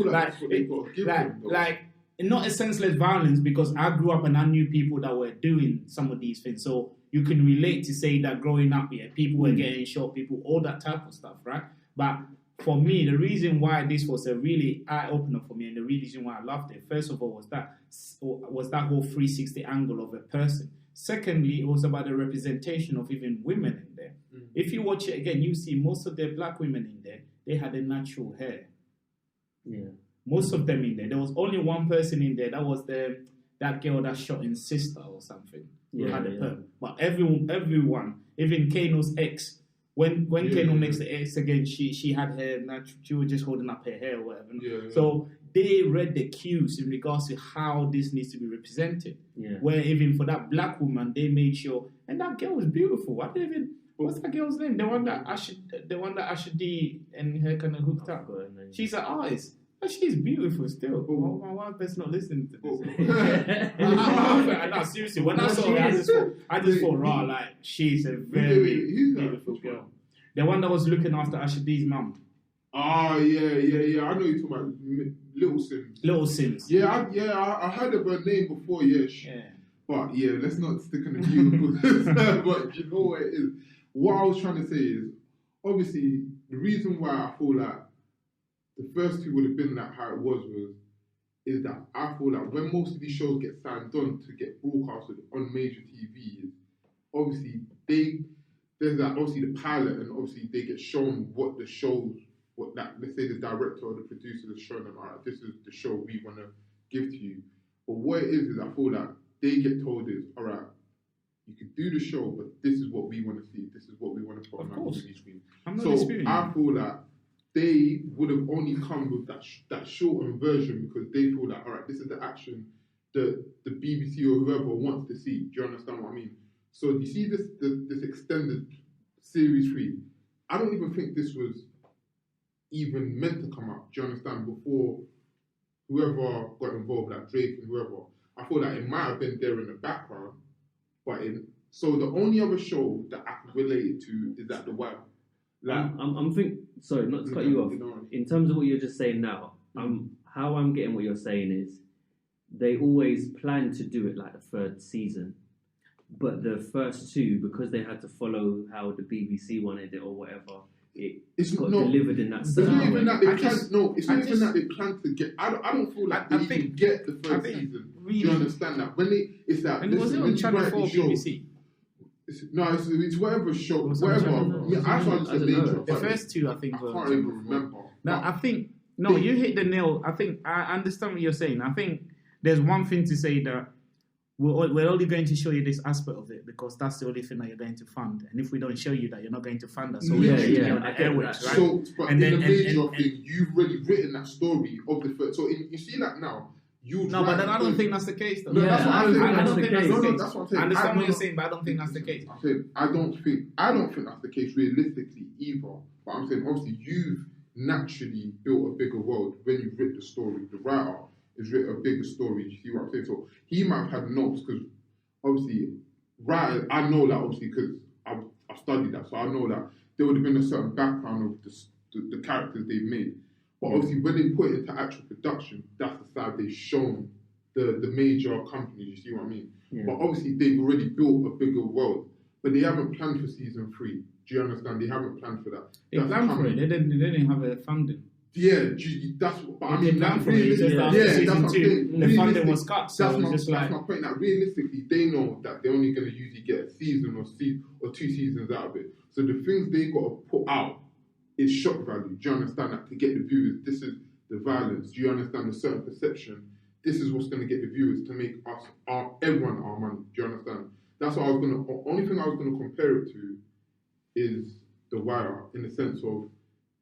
Like not a senseless violence, because I grew up and I knew people that were doing some of these things. So you can relate to say that growing up here, people were getting shot, all that type of stuff, right? But for me, the reason why this was a really eye-opener for me, and the reason why I loved it, first of all, was that whole 360 angle of a person. Secondly, it was about the representation of even women in there. If you watch it again, you see most of the black women in there, they had a natural hair. Yeah. Most of them in there. There was only one person in there, that was the that girl that shot in Sister or something. Who Yeah, had a yeah. perm. But everyone, even Kano's ex, when Kano makes the ex again, she had hair, she was just holding up her hair or whatever. Yeah. So they read the cues in regards to how this needs to be represented. Yeah. Where even for that black woman, they made sure, and that girl was beautiful. I didn't even. What's that girl's name? The one that Asha D and her kind of hooked up. She's an artist. But she's beautiful still. My wife best not listening to this. No, seriously, when I saw her, I just thought, raw, like, she's a very beautiful girl. The one that was looking after Asha D's mum. Oh, yeah. I know you're talking about Little Sims. Little Sims. Yeah, I heard of her name before, yeah. But yeah, let's not stick on the beautiful. But you know what it is. What I was trying to say is, obviously, the reason why I feel like the first two would have been like how it was is that I feel like when most of these shows get signed on to get broadcasted on major TV, obviously there's that obviously the pilot, and obviously they get shown what the shows, what that, let's say the director or the producer has shown them, all right, this is the show we want to give to you. But what it is I feel like they get told is, all right, you can do the show, but this is what we want to see. This is what we want to put on our TV screen. So I feel like they would have only come with that shortened version because they feel like, all right, this is the action the BBC or whoever wants to see. Do you understand what I mean? So you see this extended series 3. I don't even think this was even meant to come out. Do you understand? Before whoever got involved, like Drake and whoever, I thought that it might have been there in the background. So the only other show that I can relate it to is that The Wire. Like, I'm thinking. Sorry, not to cut you off. In terms of what you're just saying now, how I'm getting what you're saying is, they always plan to do it like the third season, but the first two, because they had to follow how the BBC wanted it or whatever, it's got delivered in that It's not even that they plan. No, it's not even that they plan to get. I don't feel like they even get the first season. Really, do you understand that? When it's that. And was it on Channel 4 BBC? It's whatever show, whatever. I can't say major. The first two, I think. I can't even remember. No, I think you hit the nail. I think I understand what you're saying. I think there's one thing to say that we're only going to show you this aspect of it because that's the only thing that you're going to fund. And if we don't show you that, you're not going to fund us. So we're on the airwaves, right? So, but and in the major thing, you've already written that story of the first. So you see that now. But then I don't think that's the case, though. No, that's what I'm saying. I don't think that's the case. That's what I'm saying. I understand what you're saying, but I don't think that's the case. I'm saying I don't think that's the case realistically either. But I'm saying obviously you've naturally built a bigger world when you've written the story. The writer has written a bigger story. You see what I'm saying? So he might have had notes because obviously writers. I know that obviously because I've studied that, so I know that there would have been a certain background of the characters they've made. But obviously, when they put it into actual production, that's the side they've shown the major companies. You see what I mean? Yeah. But obviously, they've already built a bigger world. But they haven't planned for season 3. Do you understand? They haven't planned for that. They planned for it. They didn't have a funding. Yeah, that's what. But I mean, planned for it. That's the funding was cut. So that's my point. That realistically, they know that they're only going to usually get a season or 2 seasons out of it. So the things they got to put out is shock value. Do you understand that? To get the viewers, this is the violence. Do you understand the certain perception? This is what's going to get the viewers to make us, everyone, our money. Do you understand? That's what only thing I was going to compare it to is The Wire, in the sense of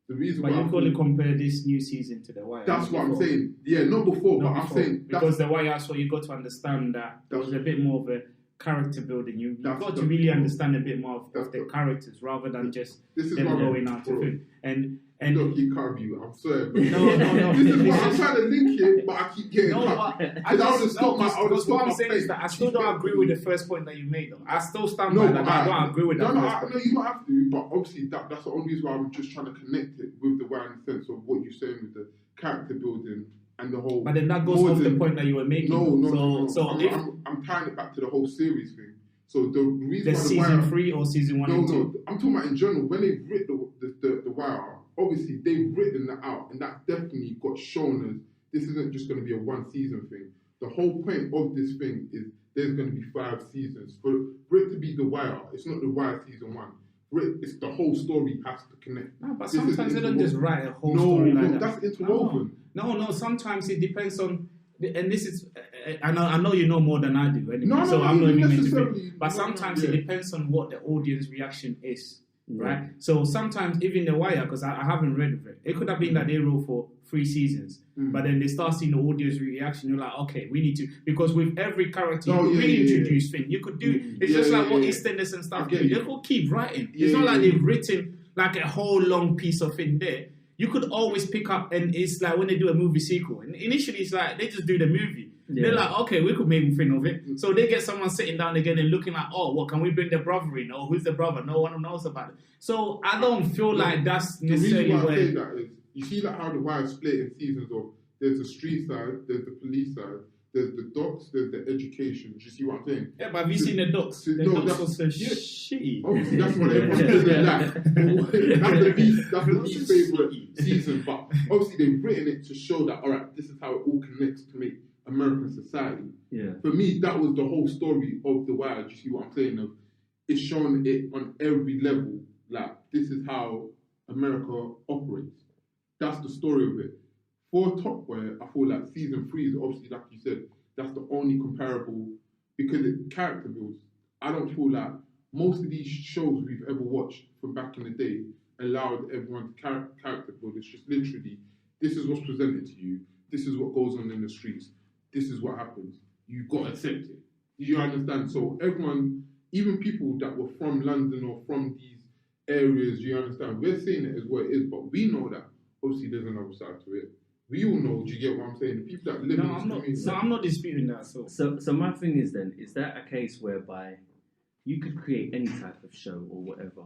the reason why. But you've got to compare this new season to The Wire. That's what I'm saying. Yeah, not before, but I'm saying. Because The Wire, so you got to understand that there was a bit more of a character building. You've got to really understand a bit more of the characters rather than just them going out to food. And don't keep cutting you. I'm sorry. But no. This is what I'm trying to link it, but I keep getting cut. What I'm saying is that I still don't agree with the first point that you made, though. I still stand by that. I don't agree with that. No, you don't have to. But obviously, that's the only reason why I'm just trying to connect it with The Wire in the sense of what you're saying with the character building and the whole. But then that goes off the point that you were making. No. I'm tying it back to the whole series thing. So the reason why season 3 or season 1 and 2? No, I'm talking about in general. When they've written the Wire, obviously they've written that out, and that definitely got shown as this isn't just going to be a 1 season thing. The whole point of this thing is there's going to be 5 seasons. For it to be The Wire, it's not The Wire season 1. It's the whole story has to connect. No, but sometimes they don't just write a whole story like that. That's interwoven. No, sometimes it depends on, and this is I know you know more than I do anyway, No, so I'm not even meant to necessarily. be. But sometimes it depends on what the audience reaction is, Yeah. right? So sometimes even The Wire, because I haven't read of it, it could have been that they wrote for 3 seasons, but then they start seeing the audience reaction. You're like, okay, we need to, because with every character, you could reintroduce things. You could do, it's just like what EastEnders and stuff do. They could keep writing. It's not like they've written like a whole long piece of thing there. You could always pick up, and it's like when they do a movie sequel, and initially it's like they just do the movie. Yeah. They're like, okay, we could make a thing of it. So they get someone sitting down again and looking like, oh, what can we bring the brother in? Or who's the brother? No one knows about it. So I don't feel like that's The reason necessarily why I say where. that is, you see like how The Wire is split in seasons of, there's the street side, there's the police side, there's the docs, there's the education. Do you see what I'm saying? Yeah, but have you seen the docs? The No, docs was so yeah. shitty. Obviously, that's what everyone says in that. That's the least favourite season. But obviously, they've written it to show that, all right, this is how it all connects to make American society. Yeah. For me, that was the whole story of The Wire. Do you see what I'm saying? Of it's showing it on every level. Like, this is how America operates. That's the story of it. For Top Boy, I feel like season 3 is obviously, like you said, that's the only comparable, because it character builds. I don't feel like most of these shows we've ever watched from back in the day allowed everyone to character build. It's just literally, this is what's presented to you, this is what goes on in the streets, this is what happens. You've got to accept it. You understand? So everyone, even people that were from London or from these areas, you understand, we're seeing it as what it is, but we know that obviously there's another side to it. We all know, do you get what I'm saying? The people that live in this community. I'm not disputing that. So my thing is then, is that a case whereby you could create any type of show or whatever?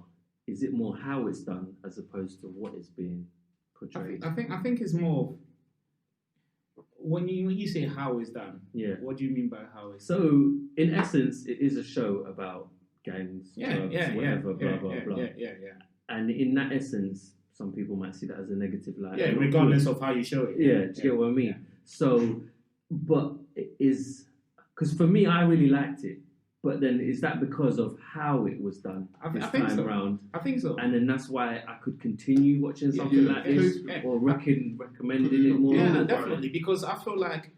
Is it more how it's done as opposed to what is being portrayed? I think it's more when you say how it's done. Yeah. What do you mean by how it's? So in essence, it is a show about gangs, drugs, whatever, blah blah blah. Yeah. And in that essence, some people might see that as a negative light. Yeah, regardless of how you show it. Yeah, do you get what I mean? Yeah. So, but it is, because for me, I really liked it. But then is that because of how it was done this time around? I think so. And then that's why I could continue watching something like this or recommending it more. Yeah, definitely. Because I feel like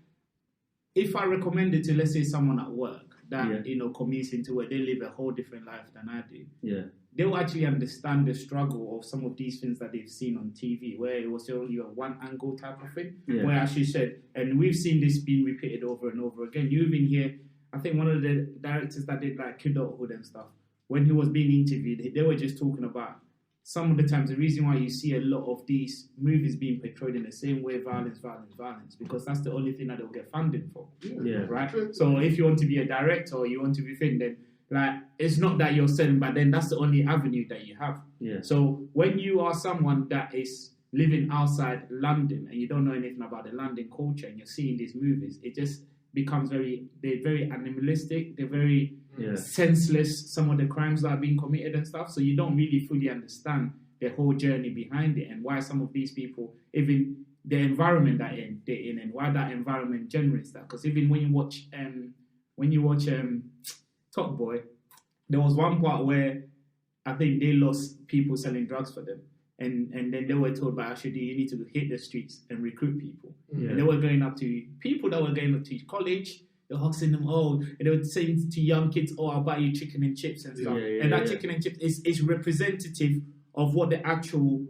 if I recommend it to, let's say, someone at work that, commutes into where they live a whole different life than I do. Yeah. They will actually understand the struggle of some of these things that they've seen on TV, where it was only a one angle type of thing. Yeah. Where, as you said, and we've seen this being repeated over and over again. You even hear, I think one of the directors that did like Kidulthood and stuff, when he was being interviewed, they were just talking about some of the times the reason why you see a lot of these movies being portrayed in the same way, violence, because that's the only thing that they'll get funding for. Yeah. Right? So if you want to be a director or you want to be film, then like, it's not that you're selling, but then that's the only avenue that you have. Yeah. So when you are someone that is living outside London and you don't know anything about the London culture and you're seeing these movies, it just becomes they're very animalistic, they're very senseless, some of the crimes that are being committed and stuff. So you don't really fully understand the whole journey behind it and why some of these people, even the environment that they're in and why that environment generates that. Because even when you watch Top Boy, there was one part where I think they lost people selling drugs for them, and then they were told by actually you need to hit the streets and recruit people. Yeah. And they were going up to people that were going up to college. They're hustling them, and they were saying to young kids, I'll buy you chicken and chips and stuff. And that chicken and chips is representative of what the actual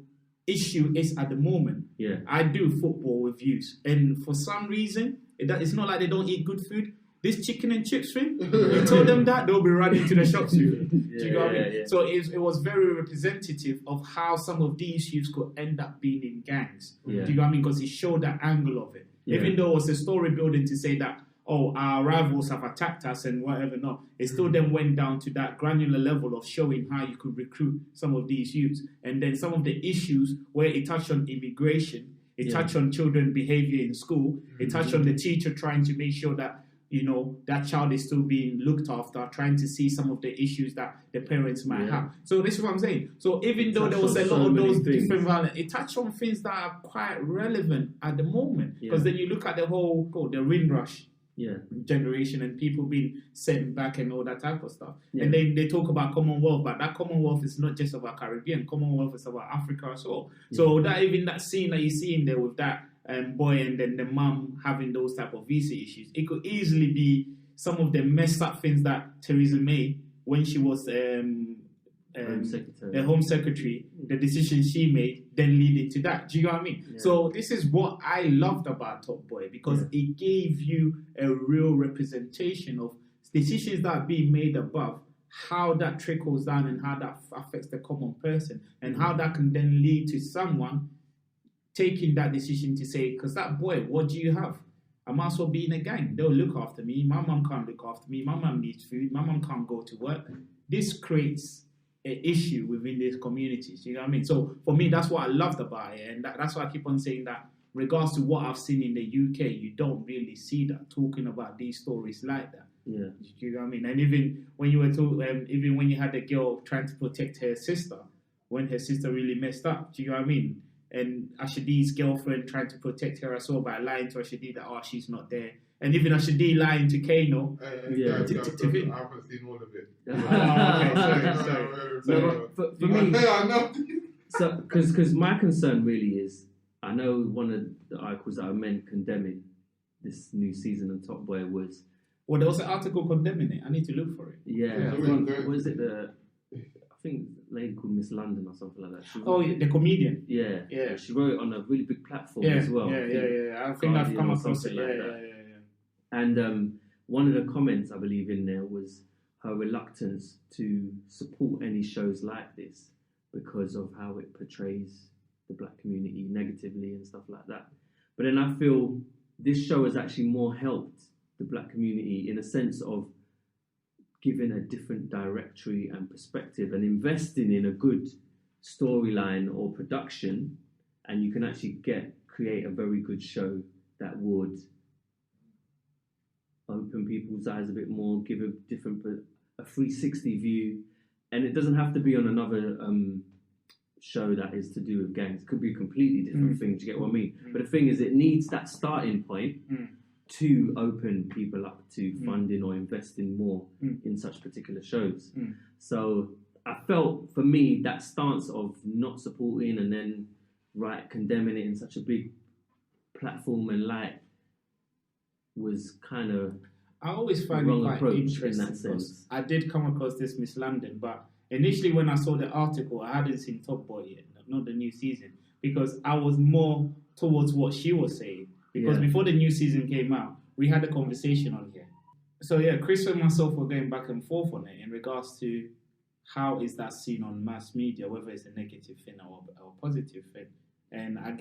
issue is at the moment. Yeah. I do football reviews, and for some reason, it's not like they don't eat good food. This chicken and chips thing, you told them that, they'll be running to the shops with you. Do you know what I mean? Yeah. So it was very representative of how some of these youths could end up being in gangs. Yeah. Do you know what I mean? Because it showed that angle of it. Yeah. Even though it was a story building to say that, our rivals have attacked us and whatever, no. It still then went down to that granular level of showing how you could recruit some of these youths. And then some of the issues where it touched on immigration, it touched on children behavior in school, it touched on the teacher trying to make sure that that child is still being looked after, trying to see some of the issues that the parents might have. So this is what I'm saying. So even though there was a lot of those different violence, it touched on things that are quite relevant at the moment. Because then you look at the whole, the Windrush generation and people being sent back and all that type of stuff. Yeah. And then they talk about Commonwealth, but that Commonwealth is not just about Caribbean. Commonwealth is about Africa as well. So that even that scene that you see in there with that boy and then the mum having those type of visa issues. It could easily be some of the messed up things that Theresa May, when she was the Home Secretary, the decisions she made then leading to that. Do you know what I mean? Yeah. So this is what I loved about Top Boy, because it gave you a real representation of decisions that are being made above, how that trickles down and how that affects the common person, and how that can then lead to someone taking that decision to say, because that boy, what do you have? I might as well be in a gang. They'll look after me. My mum can't look after me. My mum needs food. My mum can't go to work. This creates an issue within these communities. You know what I mean? So for me, that's what I loved about it. And that's why I keep on saying that regards to what I've seen in the UK, you don't really see that, talking about these stories like that. Yeah. You know what I mean? And even when you were even when you had a girl trying to protect her sister, when her sister really messed up, do you know what I mean? And Ashadi's girlfriend trying to protect her as well by lying to Ashadi that she's not there. And even Ashadi lying to Kano. I haven't seen all of it. Sorry. For me, so because my concern really is, I know one of the articles that I meant condemning this new season of Top Boy was. Well, there was an article condemning it. I need to look for it. Yeah, was it I think a lady called Miss London or something like that. The comedian. Yeah. She wrote it on a really big platform as well. I think I've come across it. And one of the comments, I believe, in there was her reluctance to support any shows like this because of how it portrays the black community negatively and stuff like that. But then I feel this show has actually more helped the black community in a sense of giving a different directory and perspective and investing in a good storyline or production, and you can actually create a very good show that would open people's eyes a bit more, give a 360 view, and it doesn't have to be on another show that is to do with gangs. It could be a completely different thing. Do you get what I mean? But the thing is, it needs that starting point to open people up to funding or investing more in such particular shows. So I felt, for me, that stance of not supporting and then condemning it in such a big platform and light was kind of I always find it quite interesting in that sense. I did come across this Miss London, but initially when I saw the article, I hadn't seen Top Boy yet, not the new season, because I was more towards what she was saying. Because before the new season came out, we had a conversation on here. So Chris and myself were going back and forth on it in regards to how is that seen on mass media, whether it's a negative thing or a positive thing. And I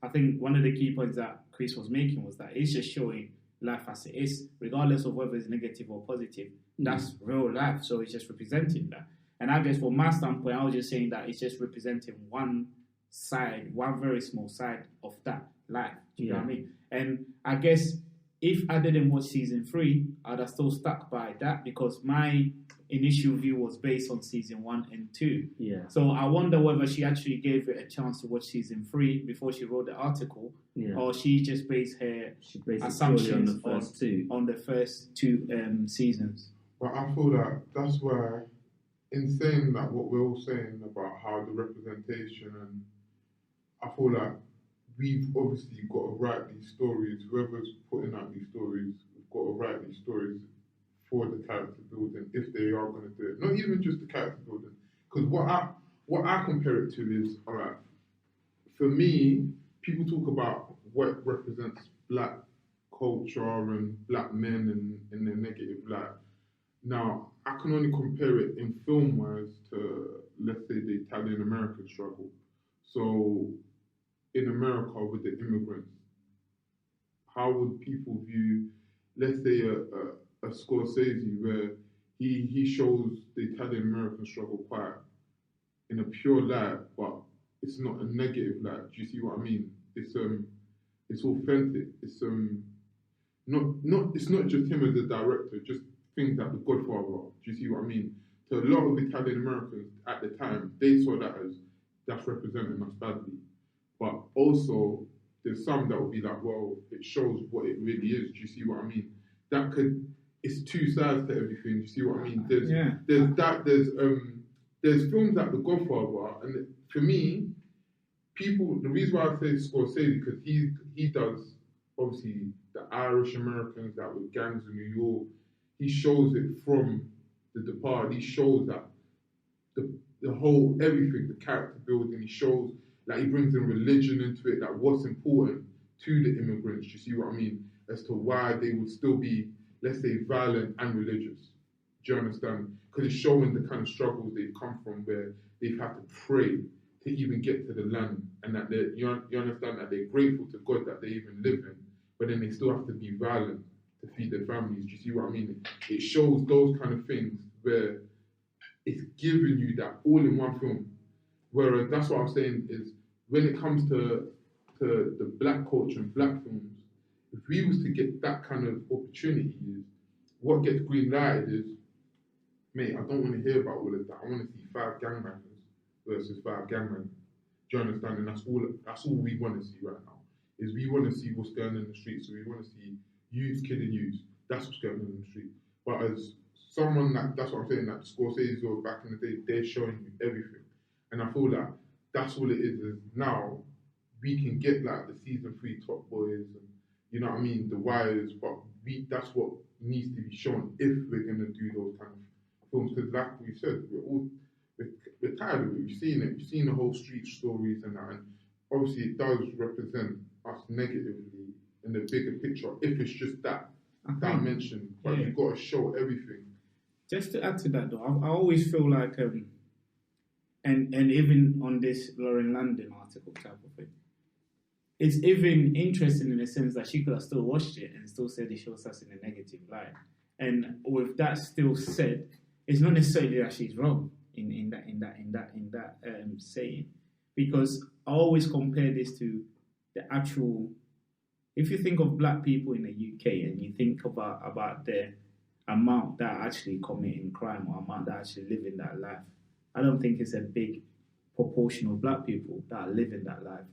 think one of the key points that Chris was making was that it's just showing life as it is, regardless of whether it's negative or positive. That's real life, so it's just representing that. And I guess from my standpoint, I was just saying that it's just representing one side, one very small side of that life. Do you know what I mean? And I guess if I didn't watch season 3, I'd have still stuck by that because my initial view was based on season 1 and 2. Yeah. So I wonder whether she actually gave it a chance to watch season 3 before she wrote the article, or she just based her assumptions on the first two seasons. But I feel that that's where, in saying that what we're all saying about how the representation, and I feel like we've obviously got to write these stories, whoever's putting out these stories, we've got to write these stories for the character building, if they are going to do it. Not even just the character building. Because what I compare it to is, alright, for me, people talk about what represents black culture and black men in their negative light. Now, I can only compare it in film-wise to, let's say, the Italian-American struggle. So, in America with the immigrants, how would people view, let's say, a Scorsese where he shows the Italian-American struggle quite in a pure light, but it's not a negative light. Do you see what I mean? It's authentic. It's it's not just him as a director, just things like The Godfather. Do you see what I mean? To a lot of Italian-Americans at the time, they saw that as that's representing us badly. But also, there's some that will be like, well, it shows what it really is. Do you see what I mean? It's two sides to everything. Do you see what I mean? There's films like The Godfather, and for me, people. The reason why I say Scorsese because he does obviously the Irish Americans that were gangs in New York. He shows it from The Departed. He shows that the whole everything, the character building. He shows he brings in religion into it. That what's important to the immigrants. You see what I mean? As to why they would still be, let's say, violent and religious. Do you understand? Because it's showing the kind of struggles they've come from, where they've had to pray to even get to the land, and that you understand that they're grateful to God that they even live in, but then they still have to be violent to feed their families. Do you see what I mean? It shows those kind of things where it's giving you that all in one film. Whereas that's what I'm saying is when it comes to the black culture and black films, if we was to get that kind of opportunity, what gets green lighted is, mate, I don't want to hear about all of that. I want to see 5 gangbangers versus 5 gangbangers. Do you understand? And that's all we want to see right now. Is we want to see what's going on in the streets. So we want to see youths killing youths. That's what's going on in the street. But as someone that's what I'm saying, that Scorsese or back in the day, they're showing you everything. And I feel like that's all it is now we can get the season 3 Top Boys and you know what I mean, The Wires, but that's what needs to be shown if we're gonna do those kind of films. Because like we said, we're tired of it. We've seen it. We've seen the whole street stories and that, and obviously it does represent us negatively in the bigger picture. If it's just that dimension, but you've got to show everything. Just to add to that, though, I always feel like, and even on this Lauren London article type of thing, it's even interesting in the sense that she could have still watched it and still said it shows us in a negative light. And with that still said, it's not necessarily that she's wrong in that saying, because I always compare this to the actual. If you think of black people in the UK and you think about the amount that are actually committing crime or amount that actually living that life, I don't think it's a big proportion of black people that are living that life,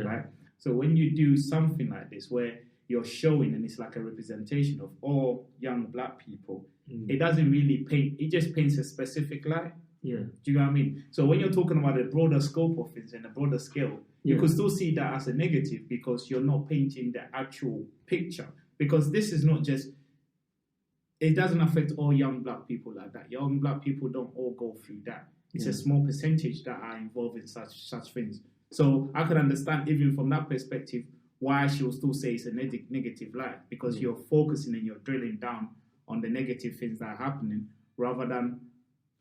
right? So when you do something like this where you're showing and it's like a representation of all young black people, it doesn't really paint, it just paints a specific light. Yeah. Do you know what I mean? So when you're talking about the broader scope of things and the broader scale, you could still see that as a negative because you're not painting the actual picture. Because this is not just, it doesn't affect all young black people like that. Young black people don't all go through that. It's a small percentage that are involved in such things. So I could understand even from that perspective why she will still say it's a negative light, because you're focusing and you're drilling down on the negative things that are happening rather than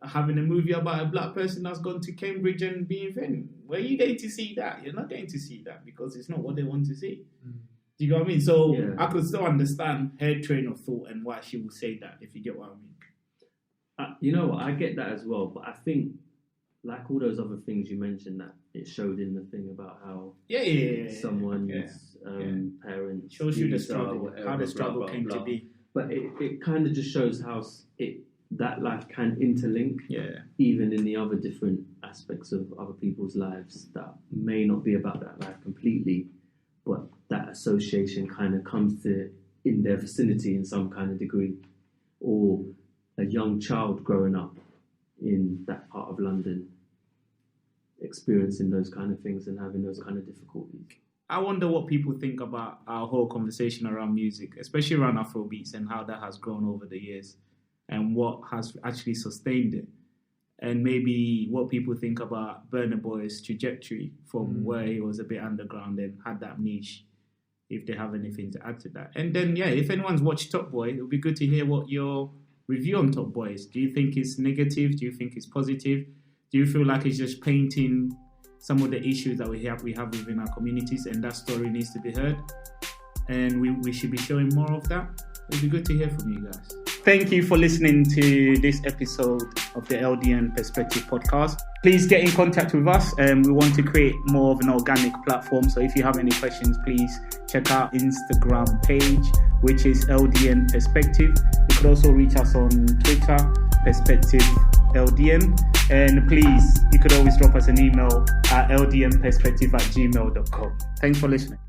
having a movie about a black person that's gone to Cambridge and being thin. Where are you going to see that? You're not going to see that because it's not what they want to see. Do you know what I mean? So I could still understand her train of thought and why she would say that, if you get what I mean. You know what? I get that as well, but I think, like all those other things you mentioned, that it showed in the thing about how someone's parents shows you the struggle, how the struggle came to be. But it kind of just shows how that life can interlink, even in the other different aspects of other people's lives that may not be about that life completely, but that association kind of comes to in their vicinity in some kind of degree, or a young child growing up in that part of London experiencing those kind of things and having those kind of difficulties. I wonder what people think about our whole conversation around music, especially around AfroBeats, and how that has grown over the years and what has actually sustained it. And maybe what people think about Burna Boy's trajectory from where he was a bit underground and had that niche, if they have anything to add to that. And then, if anyone's watched Top Boy, it would be good to hear what your review on Top Boy is. Do you think it's negative? Do you think it's positive? Do you feel like it's just painting some of the issues that we have within our communities, and that story needs to be heard? And we should be showing more of that. It'd be good to hear from you guys. Thank you for listening to this episode of the LDN Perspective podcast. Please get in contact with us. We want to create more of an organic platform. So if you have any questions, please check our Instagram page, which is LDN Perspective. You could also reach us on Twitter, Perspective LDN. And please, you could always drop us an email at ldnperspective@gmail.com. Thanks for listening.